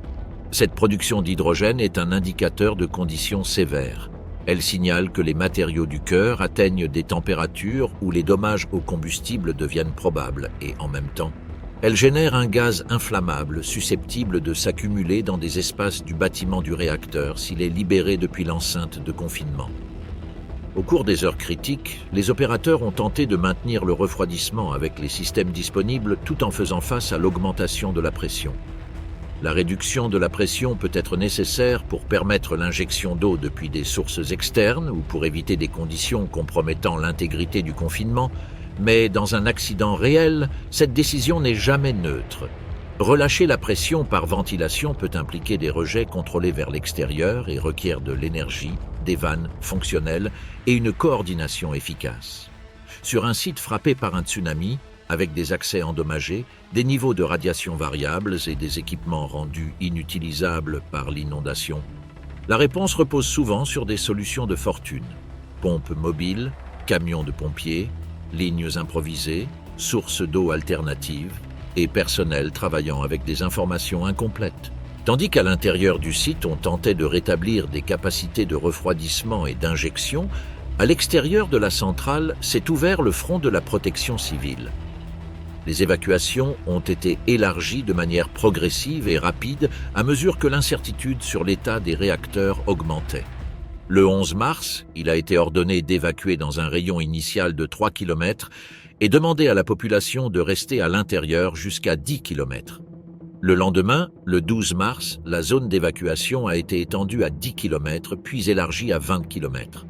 Cette production d'hydrogène est un indicateur de conditions sévères. Elle signale que les matériaux du cœur atteignent des températures où les dommages au combustible deviennent probables et, en même temps, elle génère un gaz inflammable susceptible de s'accumuler dans des espaces du bâtiment du réacteur s'il est libéré depuis l'enceinte de confinement. Au cours des heures critiques, les opérateurs ont tenté de maintenir le refroidissement avec les systèmes disponibles tout en faisant face à l'augmentation de la pression. La réduction de la pression peut être nécessaire pour permettre l'injection d'eau depuis des sources externes ou pour éviter des conditions compromettant l'intégrité du confinement, mais dans un accident réel, cette décision n'est jamais neutre. Relâcher la pression par ventilation peut impliquer des rejets contrôlés vers l'extérieur et requiert de l'énergie, des vannes fonctionnelles et une coordination efficace. Sur un site frappé par un tsunami, avec des accès endommagés, des niveaux de radiation variables et des équipements rendus inutilisables par l'inondation, la réponse repose souvent sur des solutions de fortune. Pompes mobiles, camions de pompiers, lignes improvisées, sources d'eau alternatives et personnel travaillant avec des informations incomplètes. Tandis qu'à l'intérieur du site, on tentait de rétablir des capacités de refroidissement et d'injection, à l'extérieur de la centrale s'est ouvert le front de la protection civile. Les évacuations ont été élargies de manière progressive et rapide à mesure que l'incertitude sur l'état des réacteurs augmentait. Le 11 mars, il a été ordonné d'évacuer dans un rayon initial de 3 km et demandé à la population de rester à l'intérieur jusqu'à 10 km. Le lendemain, le 12 mars, la zone d'évacuation a été étendue à 10 km puis élargie à 20 km.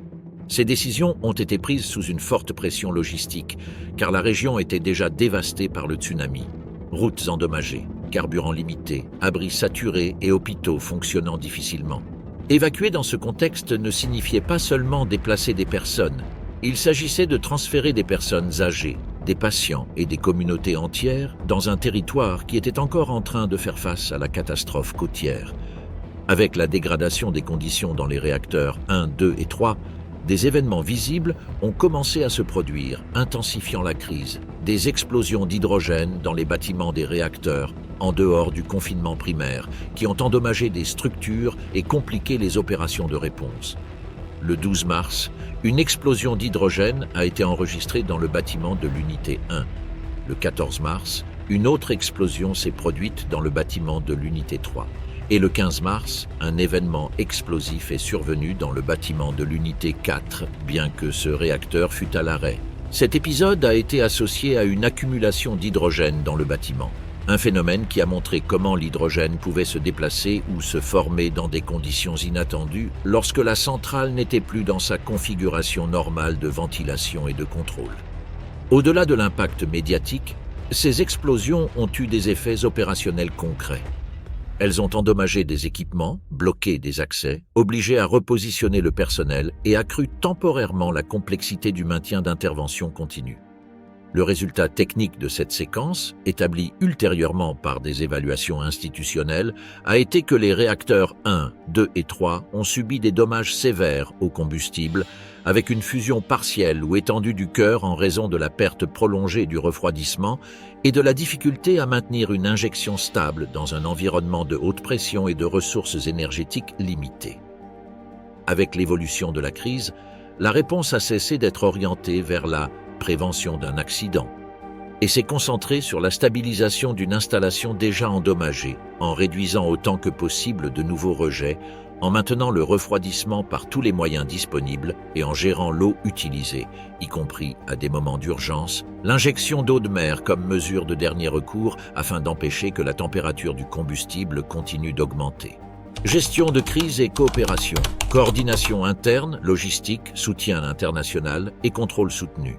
Ces décisions ont été prises sous une forte pression logistique, car la région était déjà dévastée par le tsunami. Routes endommagées, carburant limité, abris saturés et hôpitaux fonctionnant difficilement. Évacuer dans ce contexte ne signifiait pas seulement déplacer des personnes, il s'agissait de transférer des personnes âgées, des patients et des communautés entières dans un territoire qui était encore en train de faire face à la catastrophe côtière. Avec la dégradation des conditions dans les réacteurs 1, 2 et 3, des événements visibles ont commencé à se produire, intensifiant la crise. Des explosions d'hydrogène dans les bâtiments des réacteurs, en dehors du confinement primaire, qui ont endommagé des structures et compliqué les opérations de réponse. Le 12 mars, une explosion d'hydrogène a été enregistrée dans le bâtiment de l'unité 1. Le 14 mars, une autre explosion s'est produite dans le bâtiment de l'unité 3. Et le 15 mars, un événement explosif est survenu dans le bâtiment de l'unité 4, bien que ce réacteur fût à l'arrêt. Cet épisode a été associé à une accumulation d'hydrogène dans le bâtiment, un phénomène qui a montré comment l'hydrogène pouvait se déplacer ou se former dans des conditions inattendues lorsque la centrale n'était plus dans sa configuration normale de ventilation et de contrôle. Au-delà de l'impact médiatique, ces explosions ont eu des effets opérationnels concrets. Elles ont endommagé des équipements, bloqué des accès, obligé à repositionner le personnel et accru temporairement la complexité du maintien d'intervention continue. Le résultat technique de cette séquence, établi ultérieurement par des évaluations institutionnelles, a été que les réacteurs 1, 2 et 3 ont subi des dommages sévères au combustible, avec une fusion partielle ou étendue du cœur en raison de la perte prolongée du refroidissement et de la difficulté à maintenir une injection stable dans un environnement de haute pression et de ressources énergétiques limitées. Avec l'évolution de la crise, la réponse a cessé d'être orientée vers la prévention d'un accident et s'est concentrée sur la stabilisation d'une installation déjà endommagée, en réduisant autant que possible de nouveaux rejets, en maintenant le refroidissement par tous les moyens disponibles et en gérant l'eau utilisée, y compris à des moments d'urgence, l'injection d'eau de mer comme mesure de dernier recours afin d'empêcher que la température du combustible continue d'augmenter. Gestion de crise et coopération, coordination interne, logistique, soutien international et contrôle soutenu.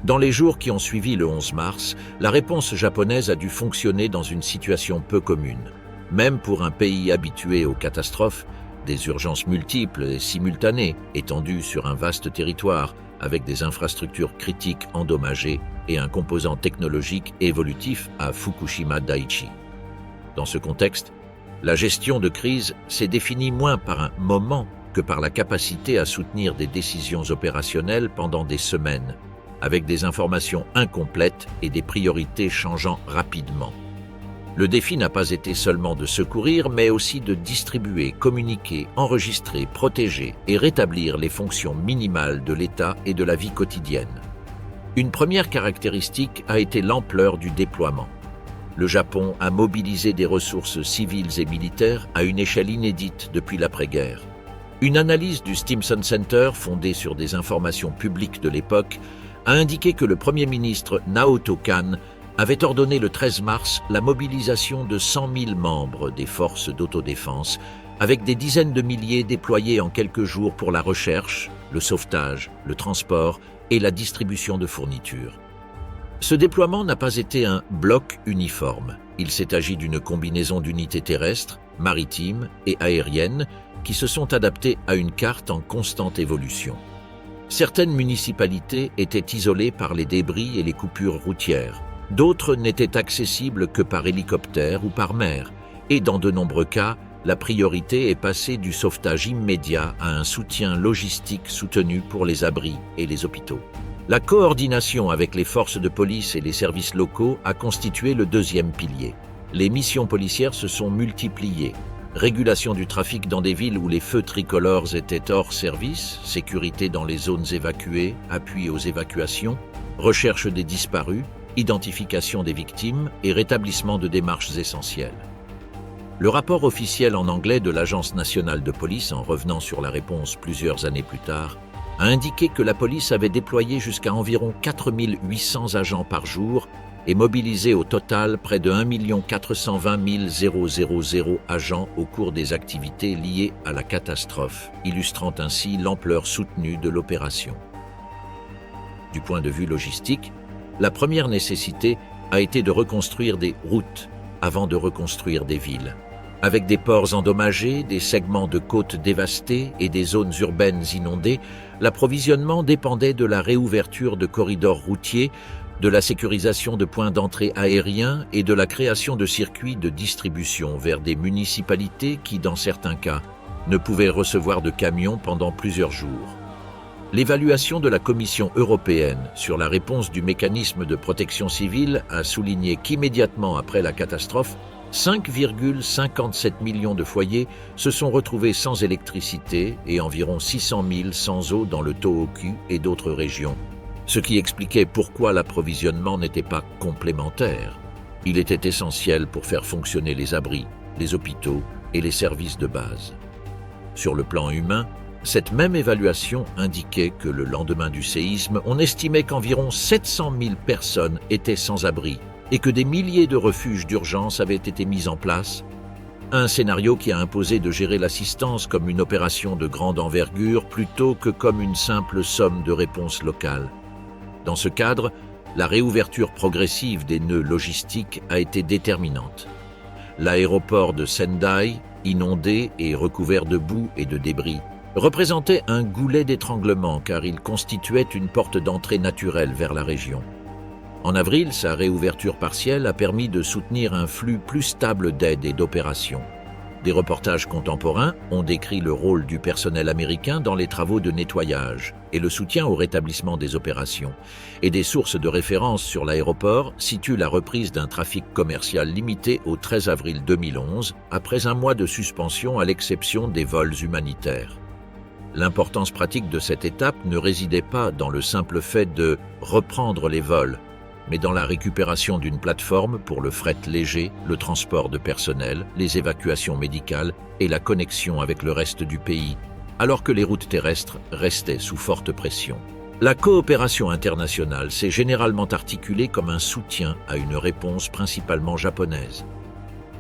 Dans les jours qui ont suivi le 11 mars, la réponse japonaise a dû fonctionner dans une situation peu commune. Même pour un pays habitué aux catastrophes, des urgences multiples et simultanées, étendues sur un vaste territoire, avec des infrastructures critiques endommagées et un composant technologique évolutif à Fukushima Daiichi. Dans ce contexte, la gestion de crise s'est définie moins par un moment que par la capacité à soutenir des décisions opérationnelles pendant des semaines, avec des informations incomplètes et des priorités changeant rapidement. Le défi n'a pas été seulement de secourir, mais aussi de distribuer, communiquer, enregistrer, protéger et rétablir les fonctions minimales de l'État et de la vie quotidienne. Une première caractéristique a été l'ampleur du déploiement. Le Japon a mobilisé des ressources civiles et militaires à une échelle inédite depuis l'après-guerre. Une analyse du Stimson Center, fondée sur des informations publiques de l'époque, a indiqué que le Premier ministre Naoto Kan avait ordonné le 13 mars la mobilisation de 100 000 membres des forces d'autodéfense, avec des dizaines de milliers déployés en quelques jours pour la recherche, le sauvetage, le transport et la distribution de fournitures. Ce déploiement n'a pas été un bloc uniforme. Il s'est agi d'une combinaison d'unités terrestres, maritimes et aériennes qui se sont adaptées à une carte en constante évolution. Certaines municipalités étaient isolées par les débris et les coupures routières. D'autres n'étaient accessibles que par hélicoptère ou par mer. Et dans de nombreux cas, la priorité est passée du sauvetage immédiat à un soutien logistique soutenu pour les abris et les hôpitaux. La coordination avec les forces de police et les services locaux a constitué le deuxième pilier. Les missions policières se sont multipliées. Régulation du trafic dans des villes où les feux tricolores étaient hors service, sécurité dans les zones évacuées, appui aux évacuations, recherche des disparus, identification des victimes et rétablissement de démarches essentielles. Le rapport officiel en anglais de l'Agence nationale de police, en revenant sur la réponse plusieurs années plus tard, a indiqué que la police avait déployé jusqu'à environ 4 800 agents par jour et mobilisé au total près de 1 420 000 agents au cours des activités liées à la catastrophe, illustrant ainsi l'ampleur soutenue de l'opération. Du point de vue logistique, la première nécessité a été de reconstruire des routes avant de reconstruire des villes. Avec des ports endommagés, des segments de côtes dévastés et des zones urbaines inondées, l'approvisionnement dépendait de la réouverture de corridors routiers, de la sécurisation de points d'entrée aériens et de la création de circuits de distribution vers des municipalités qui, dans certains cas, ne pouvaient recevoir de camions pendant plusieurs jours. L'évaluation de la Commission européenne sur la réponse du mécanisme de protection civile a souligné qu'immédiatement après la catastrophe, 5,57 millions de foyers se sont retrouvés sans électricité et environ 600 000 sans eau dans le Tohoku et d'autres régions, ce qui expliquait pourquoi l'approvisionnement n'était pas complémentaire. Il était essentiel pour faire fonctionner les abris, les hôpitaux et les services de base. Sur le plan humain, cette même évaluation indiquait que le lendemain du séisme, on estimait qu'environ 700 000 personnes étaient sans abri et que des milliers de refuges d'urgence avaient été mis en place, un scénario qui a imposé de gérer l'assistance comme une opération de grande envergure plutôt que comme une simple somme de réponses locales. Dans ce cadre, la réouverture progressive des nœuds logistiques a été déterminante. L'aéroport de Sendai, inondé et recouvert de boue et de débris, représentait un goulet d'étranglement car il constituait une porte d'entrée naturelle vers la région. En avril, sa réouverture partielle a permis de soutenir un flux plus stable d'aide et d'opérations. Des reportages contemporains ont décrit le rôle du personnel américain dans les travaux de nettoyage et le soutien au rétablissement des opérations. Et des sources de référence sur l'aéroport situent la reprise d'un trafic commercial limité au 13 avril 2011, après un mois de suspension à l'exception des vols humanitaires. L'importance pratique de cette étape ne résidait pas dans le simple fait de reprendre les vols, mais dans la récupération d'une plateforme pour le fret léger, le transport de personnel, les évacuations médicales et la connexion avec le reste du pays, alors que les routes terrestres restaient sous forte pression. La coopération internationale s'est généralement articulée comme un soutien à une réponse principalement japonaise.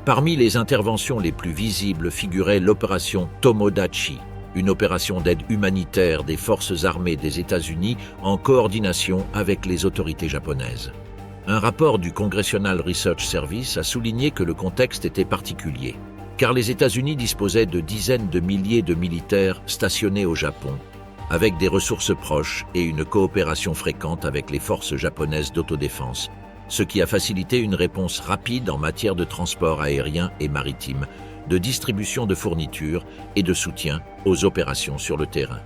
Parmi les interventions les plus visibles figurait l'opération Tomodachi, une opération d'aide humanitaire des forces armées des États-Unis en coordination avec les autorités japonaises. Un rapport du Congressional Research Service a souligné que le contexte était particulier, car les États-Unis disposaient de dizaines de milliers de militaires stationnés au Japon, avec des ressources proches et une coopération fréquente avec les forces japonaises d'autodéfense, ce qui a facilité une réponse rapide en matière de transport aérien et maritime, de distribution de fournitures et de soutien aux opérations sur le terrain.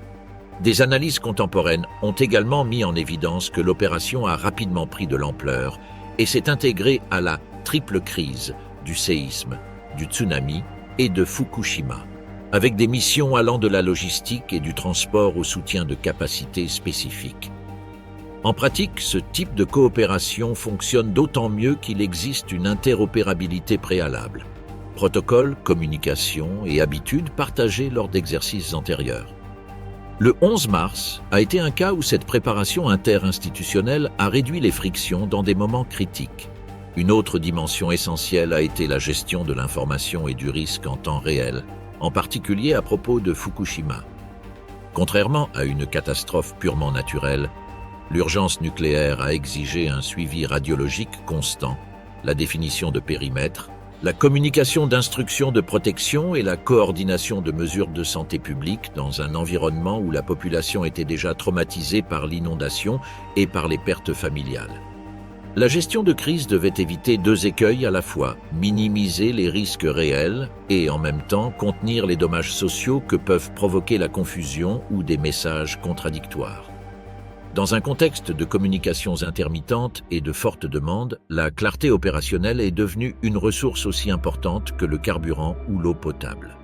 Des analyses contemporaines ont également mis en évidence que l'opération a rapidement pris de l'ampleur et s'est intégrée à la triple crise du séisme, du tsunami et de Fukushima, avec des missions allant de la logistique et du transport au soutien de capacités spécifiques. En pratique, ce type de coopération fonctionne d'autant mieux qu'il existe une interopérabilité préalable. Protocoles, communications et habitudes partagées lors d'exercices antérieurs. Le 11 mars a été un cas où cette préparation interinstitutionnelle a réduit les frictions dans des moments critiques. Une autre dimension essentielle a été la gestion de l'information et du risque en temps réel, en particulier à propos de Fukushima. Contrairement à une catastrophe purement naturelle, l'urgence nucléaire a exigé un suivi radiologique constant, la définition de périmètres, la communication d'instructions de protection et la coordination de mesures de santé publique dans un environnement où la population était déjà traumatisée par l'inondation et par les pertes familiales. La gestion de crise devait éviter deux écueils à la fois, minimiser les risques réels et en même temps contenir les dommages sociaux que peuvent provoquer la confusion ou des messages contradictoires. Dans un contexte de communications intermittentes et de forte demande, la clarté opérationnelle est devenue une ressource aussi importante que le carburant ou l'eau potable.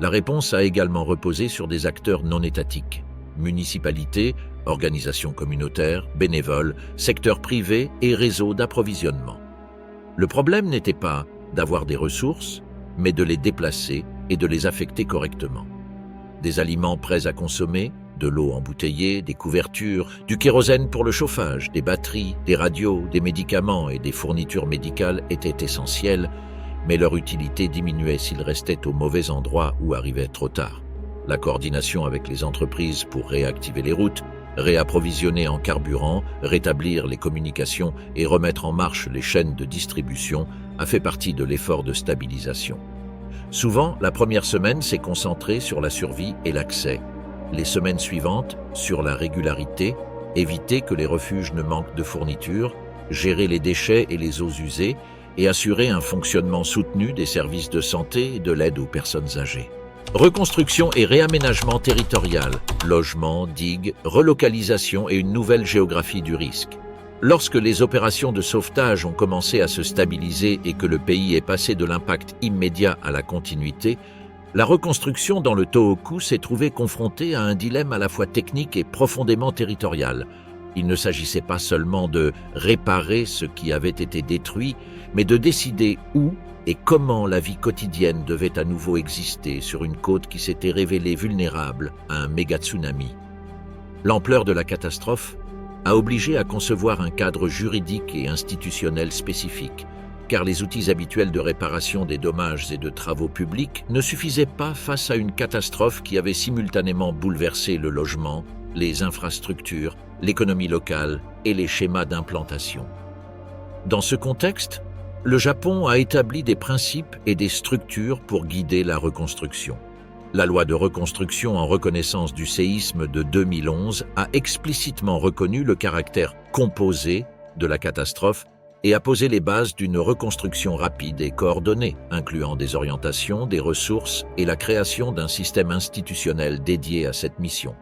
La réponse a également reposé sur des acteurs non étatiques, municipalités, organisations communautaires, bénévoles, secteurs privés et réseaux d'approvisionnement. Le problème n'était pas d'avoir des ressources, mais de les déplacer et de les affecter correctement. Des aliments prêts à consommer, de l'eau embouteillée, des couvertures, du kérosène pour le chauffage, des batteries, des radios, des médicaments et des fournitures médicales étaient essentiels, mais leur utilité diminuait s'ils restaient au mauvais endroit ou arrivaient trop tard. La coordination avec les entreprises pour réactiver les routes, réapprovisionner en carburant, rétablir les communications et remettre en marche les chaînes de distribution a fait partie de l'effort de stabilisation. Souvent, la première semaine s'est concentrée sur la survie et l'accès. Les semaines suivantes, sur la régularité, éviter que les refuges ne manquent de fournitures, gérer les déchets et les eaux usées et assurer un fonctionnement soutenu des services de santé et de l'aide aux personnes âgées. Reconstruction et réaménagement territorial, logement, digues, relocalisation et une nouvelle géographie du risque. Lorsque les opérations de sauvetage ont commencé à se stabiliser et que le pays est passé de l'impact immédiat à la continuité, la reconstruction dans le Tohoku s'est trouvée confrontée à un dilemme à la fois technique et profondément territorial. Il ne s'agissait pas seulement de réparer ce qui avait été détruit, mais de décider où et comment la vie quotidienne devait à nouveau exister sur une côte qui s'était révélée vulnérable à un méga-tsunami. L'ampleur de la catastrophe a obligé à concevoir un cadre juridique et institutionnel spécifique, car les outils habituels de réparation des dommages et de travaux publics ne suffisaient pas face à une catastrophe qui avait simultanément bouleversé le logement, les infrastructures, l'économie locale et les schémas d'implantation. Dans ce contexte, le Japon a établi des principes et des structures pour guider la reconstruction. La loi de reconstruction en reconnaissance du séisme de 2011 a explicitement reconnu le caractère composé de la catastrophe et a posé les bases d'une reconstruction rapide et coordonnée, incluant des orientations, des ressources et la création d'un système institutionnel dédié à cette mission.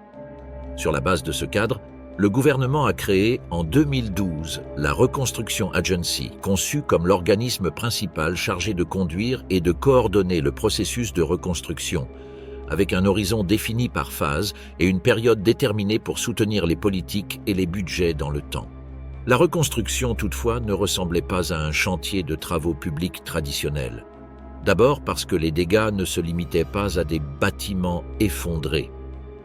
Sur la base de ce cadre, le gouvernement a créé en 2012 la Reconstruction Agency, conçue comme l'organisme principal chargé de conduire et de coordonner le processus de reconstruction, avec un horizon défini par phase et une période déterminée pour soutenir les politiques et les budgets dans le temps. La reconstruction, toutefois, ne ressemblait pas à un chantier de travaux publics traditionnels. D'abord parce que les dégâts ne se limitaient pas à des bâtiments effondrés.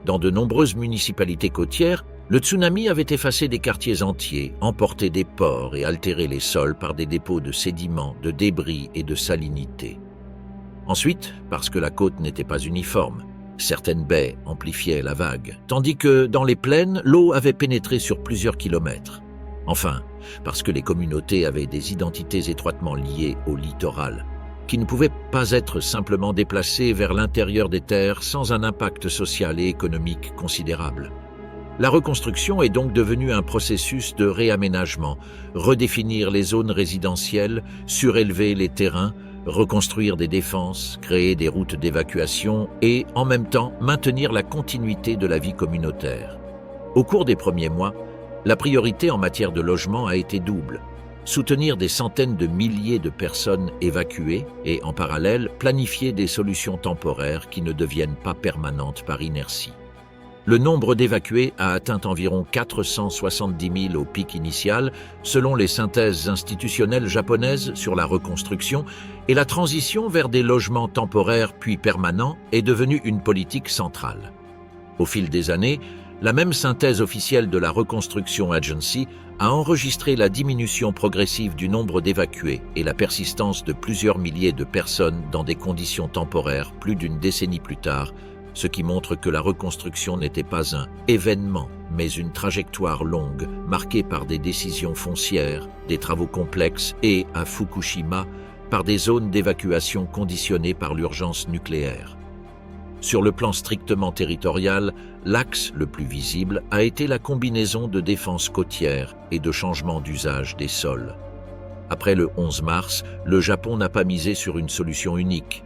Dans de nombreuses municipalités côtières, le tsunami avait effacé des quartiers entiers, emporté des ports et altéré les sols par des dépôts de sédiments, de débris et de salinité. Ensuite, parce que la côte n'était pas uniforme. Certaines baies amplifiaient la vague, tandis que, dans les plaines, l'eau avait pénétré sur plusieurs kilomètres. Enfin, parce que les communautés avaient des identités étroitement liées au littoral, qui ne pouvaient pas être simplement déplacées vers l'intérieur des terres sans un impact social et économique considérable. La reconstruction est donc devenue un processus de réaménagement, redéfinir les zones résidentielles, surélever les terrains, reconstruire des défenses, créer des routes d'évacuation et, en même temps, maintenir la continuité de la vie communautaire. Au cours des premiers mois, la priorité en matière de logement a été double. Soutenir des centaines de milliers de personnes évacuées et, en parallèle, planifier des solutions temporaires qui ne deviennent pas permanentes par inertie. Le nombre d'évacués a atteint environ 470 000 au pic initial, selon les synthèses institutionnelles japonaises sur la reconstruction, et la transition vers des logements temporaires puis permanents est devenue une politique centrale. Au fil des années, la même synthèse officielle de la Reconstruction Agency a enregistré la diminution progressive du nombre d'évacués et la persistance de plusieurs milliers de personnes dans des conditions temporaires plus d'une décennie plus tard, ce qui montre que la reconstruction n'était pas un événement, mais une trajectoire longue, marquée par des décisions foncières, des travaux complexes et, à Fukushima, par des zones d'évacuation conditionnées par l'urgence nucléaire. Sur le plan strictement territorial, l'axe le plus visible a été la combinaison de défense côtière et de changement d'usage des sols. Après le 11 mars, le Japon n'a pas misé sur une solution unique.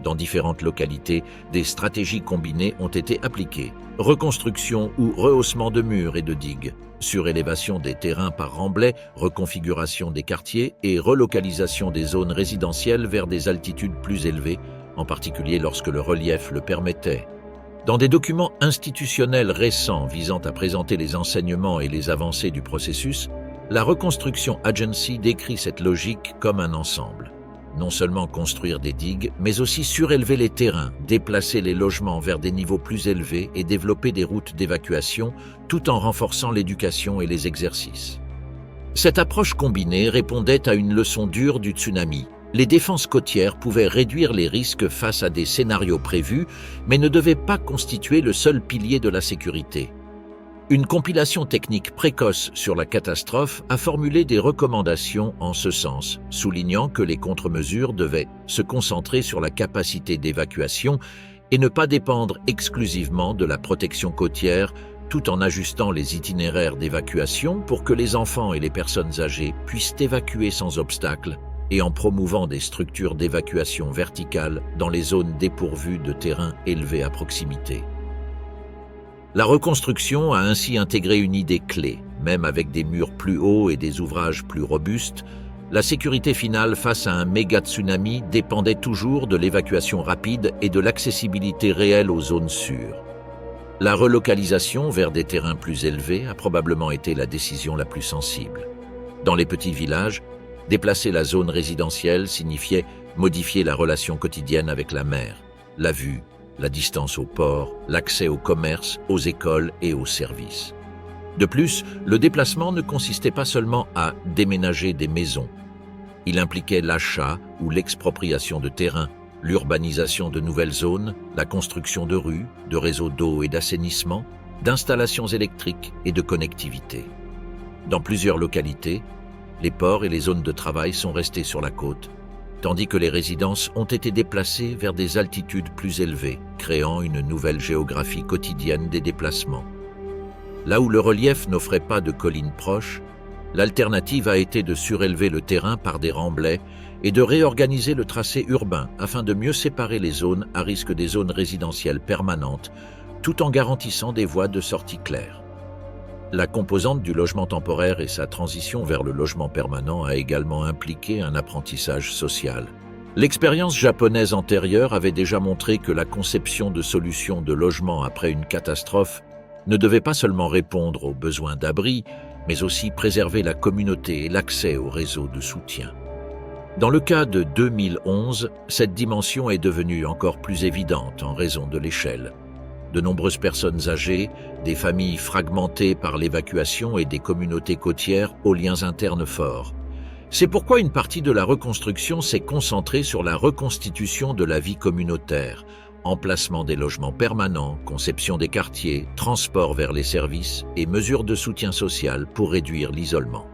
Dans différentes localités, des stratégies combinées ont été appliquées. Reconstruction ou rehaussement de murs et de digues, surélévation des terrains par remblai, reconfiguration des quartiers et relocalisation des zones résidentielles vers des altitudes plus élevées, en particulier lorsque le relief le permettait. Dans des documents institutionnels récents visant à présenter les enseignements et les avancées du processus, la Reconstruction Agency décrit cette logique comme un ensemble. Non seulement construire des digues, mais aussi surélever les terrains, déplacer les logements vers des niveaux plus élevés et développer des routes d'évacuation, tout en renforçant l'éducation et les exercices. Cette approche combinée répondait à une leçon dure du tsunami. Les défenses côtières pouvaient réduire les risques face à des scénarios prévus, mais ne devaient pas constituer le seul pilier de la sécurité. Une compilation technique précoce sur la catastrophe a formulé des recommandations en ce sens, soulignant que les contre-mesures devaient se concentrer sur la capacité d'évacuation et ne pas dépendre exclusivement de la protection côtière, tout en ajustant les itinéraires d'évacuation pour que les enfants et les personnes âgées puissent évacuer sans obstacle et en promouvant des structures d'évacuation verticales dans les zones dépourvues de terrain élevé à proximité. La reconstruction a ainsi intégré une idée clé, même avec des murs plus hauts et des ouvrages plus robustes, la sécurité finale face à un méga-tsunami dépendait toujours de l'évacuation rapide et de l'accessibilité réelle aux zones sûres. La relocalisation vers des terrains plus élevés a probablement été la décision la plus sensible. Dans les petits villages, déplacer la zone résidentielle signifiait modifier la relation quotidienne avec la mer, la vue, la distance au port, l'accès au commerce, aux écoles et aux services. De plus, le déplacement ne consistait pas seulement à déménager des maisons. Il impliquait l'achat ou l'expropriation de terrains, l'urbanisation de nouvelles zones, la construction de rues, de réseaux d'eau et d'assainissement, d'installations électriques et de connectivité. Dans plusieurs localités, les ports et les zones de travail sont restés sur la côte, tandis que les résidences ont été déplacées vers des altitudes plus élevées, créant une nouvelle géographie quotidienne des déplacements. Là où le relief n'offrait pas de collines proches, L'alternative a été de surélever le terrain par des remblais et de réorganiser le tracé urbain afin de mieux séparer les zones à risque des zones résidentielles permanentes, tout en garantissant des voies de sortie claires. La composante du logement temporaire et sa transition vers le logement permanent a également impliqué un apprentissage social. L'expérience japonaise antérieure avait déjà montré que la conception de solutions de logement après une catastrophe ne devait pas seulement répondre aux besoins d'abri, mais aussi préserver la communauté et l'accès au réseau de soutien. Dans le cas de 2011, cette dimension est devenue encore plus évidente en raison de l'échelle. De nombreuses personnes âgées, des familles fragmentées par l'évacuation et des communautés côtières aux liens internes forts. C'est pourquoi une partie de la reconstruction s'est concentrée sur la reconstitution de la vie communautaire, emplacement des logements permanents, conception des quartiers, transport vers les services et mesures de soutien social pour réduire l'isolement.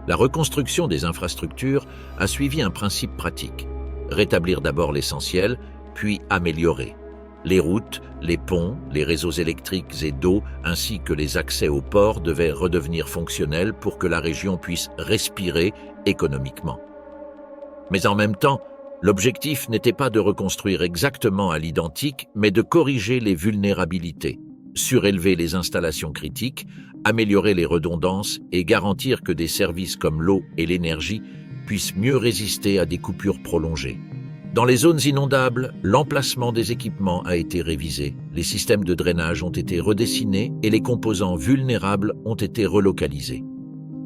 La reconstruction des infrastructures a suivi un principe pratique: rétablir d'abord l'essentiel, puis améliorer. Les routes, les ponts, les réseaux électriques et d'eau, ainsi que les accès aux ports devaient redevenir fonctionnels pour que la région puisse respirer économiquement. Mais en même temps, l'objectif n'était pas de reconstruire exactement à l'identique, mais de corriger les vulnérabilités, surélever les installations critiques, améliorer les redondances et garantir que des services comme l'eau et l'énergie puissent mieux résister à des coupures prolongées. Dans les zones inondables, l'emplacement des équipements a été révisé, les systèmes de drainage ont été redessinés et les composants vulnérables ont été relocalisés.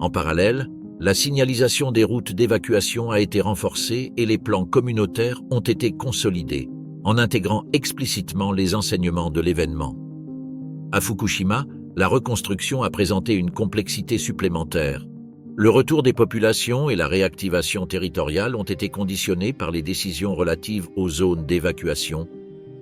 En parallèle, la signalisation des routes d'évacuation a été renforcée et les plans communautaires ont été consolidés, en intégrant explicitement les enseignements de l'événement. À Fukushima, la reconstruction a présenté une complexité supplémentaire. Le retour des populations et la réactivation territoriale ont été conditionnés par les décisions relatives aux zones d'évacuation,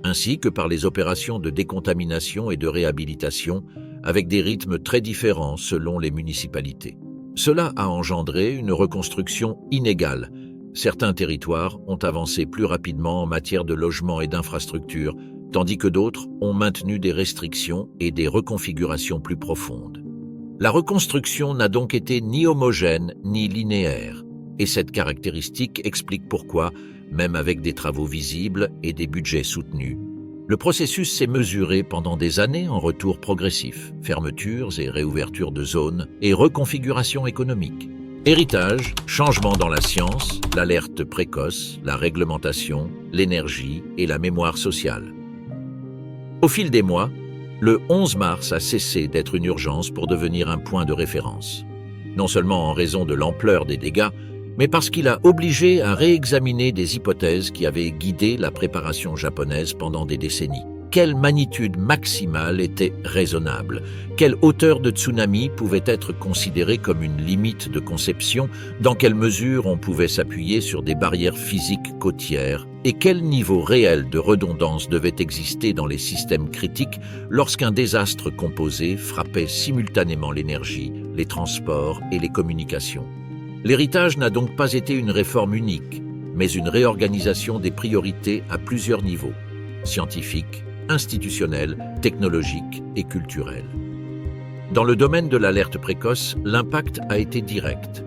ainsi que par les opérations de décontamination et de réhabilitation, avec des rythmes très différents selon les municipalités. Cela a engendré une reconstruction inégale. Certains territoires ont avancé plus rapidement en matière de logement et d'infrastructures, tandis que d'autres ont maintenu des restrictions et des reconfigurations plus profondes. La reconstruction n'a donc été ni homogène ni linéaire, et cette caractéristique explique pourquoi, même avec des travaux visibles et des budgets soutenus, le processus s'est mesuré pendant des années en retour progressif, fermetures et réouvertures de zones et reconfiguration économique. Héritage, changement dans la science, l'alerte précoce, la réglementation, l'énergie et la mémoire sociale. Au fil des mois, le 11 mars a cessé d'être une urgence pour devenir un point de référence. Non seulement en raison de l'ampleur des dégâts, mais parce qu'il a obligé à réexaminer des hypothèses qui avaient guidé la préparation japonaise pendant des décennies. Quelle magnitude maximale était raisonnable? Quelle hauteur de tsunami pouvait être considérée comme une limite de conception? Dans quelle mesure on pouvait s'appuyer sur des barrières physiques côtières? Et quel niveau réel de redondance devait exister dans les systèmes critiques lorsqu'un désastre composé frappait simultanément l'énergie, les transports et les communications? L'héritage n'a donc pas été une réforme unique, mais une réorganisation des priorités à plusieurs niveaux: scientifique, institutionnel, technologique et culturel. Dans le domaine de l'alerte précoce, l'impact a été direct.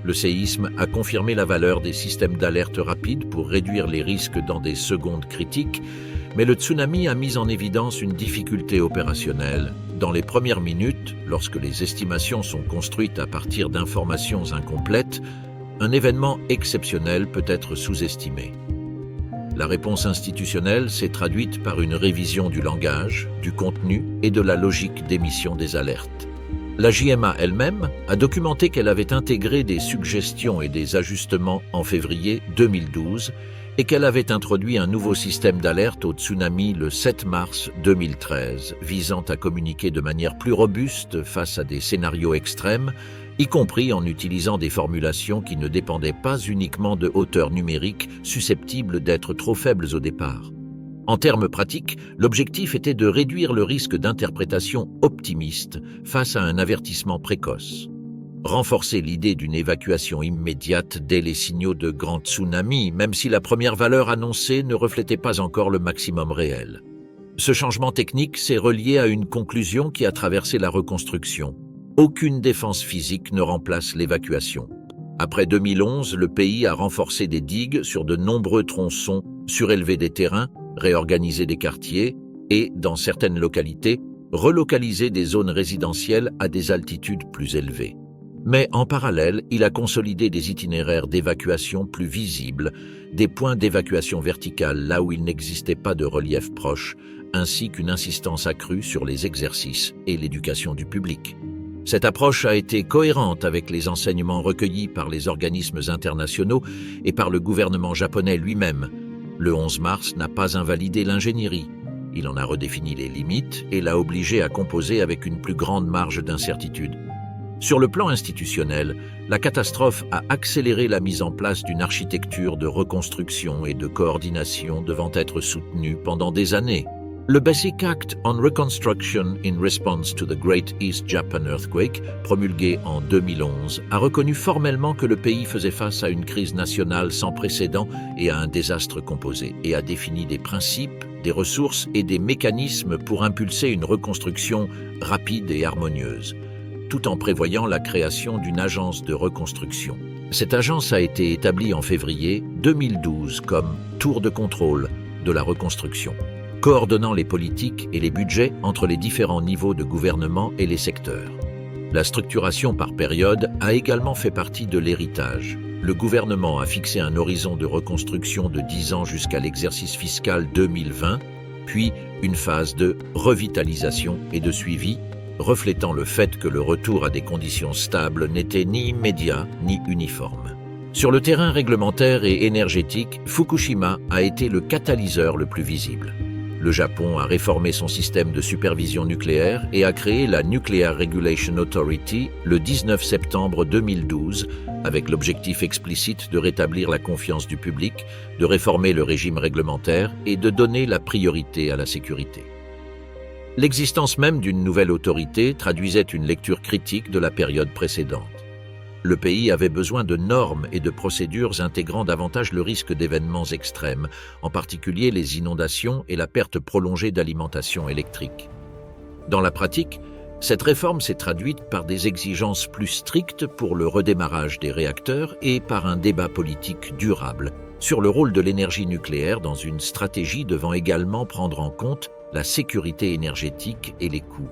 Le séisme a confirmé la valeur des systèmes d'alerte rapide pour réduire les risques dans des secondes critiques, mais le tsunami a mis en évidence une difficulté opérationnelle. Dans les premières minutes, lorsque les estimations sont construites à partir d'informations incomplètes, un événement exceptionnel peut être sous-estimé. La réponse institutionnelle s'est traduite par une révision du langage, du contenu et de la logique d'émission des alertes. La JMA elle-même a documenté qu'elle avait intégré des suggestions et des ajustements en février 2012 et qu'elle avait introduit un nouveau système d'alerte au tsunami le 7 mars 2013, visant à communiquer de manière plus robuste face à des scénarios extrêmes, y compris en utilisant des formulations qui ne dépendaient pas uniquement de hauteurs numériques susceptibles d'être trop faibles au départ. En termes pratiques, l'objectif était de réduire le risque d'interprétation optimiste face à un avertissement précoce. Renforcer l'idée d'une évacuation immédiate dès les signaux de grand tsunami, même si la première valeur annoncée ne reflétait pas encore le maximum réel. Ce changement technique s'est relié à une conclusion qui a traversé la reconstruction. Aucune défense physique ne remplace l'évacuation. Après 2011, le pays a renforcé des digues sur de nombreux tronçons, surélevé des terrains, réorganisé des quartiers et, dans certaines localités, relocalisé des zones résidentielles à des altitudes plus élevées. Mais en parallèle, il a consolidé des itinéraires d'évacuation plus visibles, des points d'évacuation verticale là où il n'existait pas de relief proche, ainsi qu'une insistance accrue sur les exercices et l'éducation du public. Cette approche a été cohérente avec les enseignements recueillis par les organismes internationaux et par le gouvernement japonais lui-même. Le 11 mars n'a pas invalidé l'ingénierie. Il en a redéfini les limites et l'a obligé à composer avec une plus grande marge d'incertitude. Sur le plan institutionnel, la catastrophe a accéléré la mise en place d'une architecture de reconstruction et de coordination devant être soutenue pendant des années. Le Basic Act on Reconstruction in Response to the Great East Japan Earthquake, promulgué en 2011, a reconnu formellement que le pays faisait face à une crise nationale sans précédent et à un désastre composé, et a défini des principes, des ressources et des mécanismes pour impulser une reconstruction rapide et harmonieuse, tout en prévoyant la création d'une agence de reconstruction. Cette agence a été établie en février 2012 comme tour de contrôle de la reconstruction, coordonnant les politiques et les budgets entre les différents niveaux de gouvernement et les secteurs. La structuration par période a également fait partie de l'héritage. Le gouvernement a fixé un horizon de reconstruction de 10 ans jusqu'à l'exercice fiscal 2020, puis une phase de revitalisation et de suivi, reflétant le fait que le retour à des conditions stables n'était ni immédiat ni uniforme. Sur le terrain réglementaire et énergétique, Fukushima a été le catalyseur le plus visible. Le Japon a réformé son système de supervision nucléaire et a créé la Nuclear Regulation Authority le 19 septembre 2012 avec l'objectif explicite de rétablir la confiance du public, de réformer le régime réglementaire et de donner la priorité à la sécurité. L'existence même d'une nouvelle autorité traduisait une lecture critique de la période précédente. Le pays avait besoin de normes et de procédures intégrant davantage le risque d'événements extrêmes, en particulier les inondations et la perte prolongée d'alimentation électrique. Dans la pratique, cette réforme s'est traduite par des exigences plus strictes pour le redémarrage des réacteurs et par un débat politique durable sur le rôle de l'énergie nucléaire dans une stratégie devant également prendre en compte la sécurité énergétique et les coûts.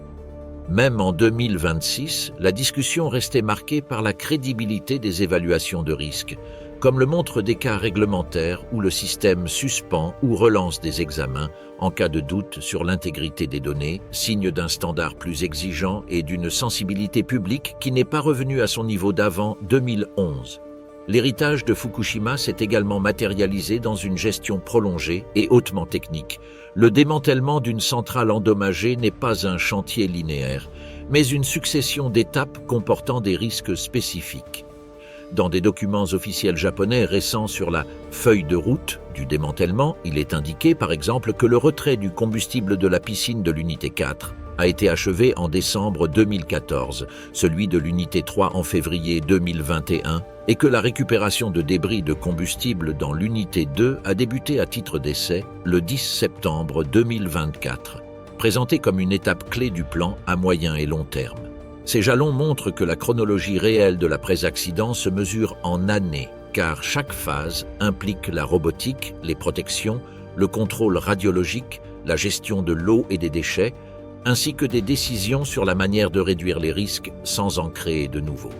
Même en 2026, la discussion restait marquée par la crédibilité des évaluations de risque, comme le montrent des cas réglementaires où le système suspend ou relance des examens en cas de doute sur l'intégrité des données, signe d'un standard plus exigeant et d'une sensibilité publique qui n'est pas revenue à son niveau d'avant 2011. L'héritage de Fukushima s'est également matérialisé dans une gestion prolongée et hautement technique. Le démantèlement d'une centrale endommagée n'est pas un chantier linéaire, mais une succession d'étapes comportant des risques spécifiques. Dans des documents officiels japonais récents sur la feuille de route du démantèlement, il est indiqué par exemple que le retrait du combustible de la piscine de l'unité 4 a été achevé en décembre 2014, celui de l'unité 3 en février 2021, et que la récupération de débris de combustible dans l'unité 2 a débuté à titre d'essai le 10 septembre 2024, présenté comme une étape clé du plan à moyen et long terme. Ces jalons montrent que la chronologie réelle de l'après-accident se mesure en années, car chaque phase implique la robotique, les protections, le contrôle radiologique, la gestion de l'eau et des déchets, ainsi que des décisions sur la manière de réduire les risques sans en créer de nouveaux.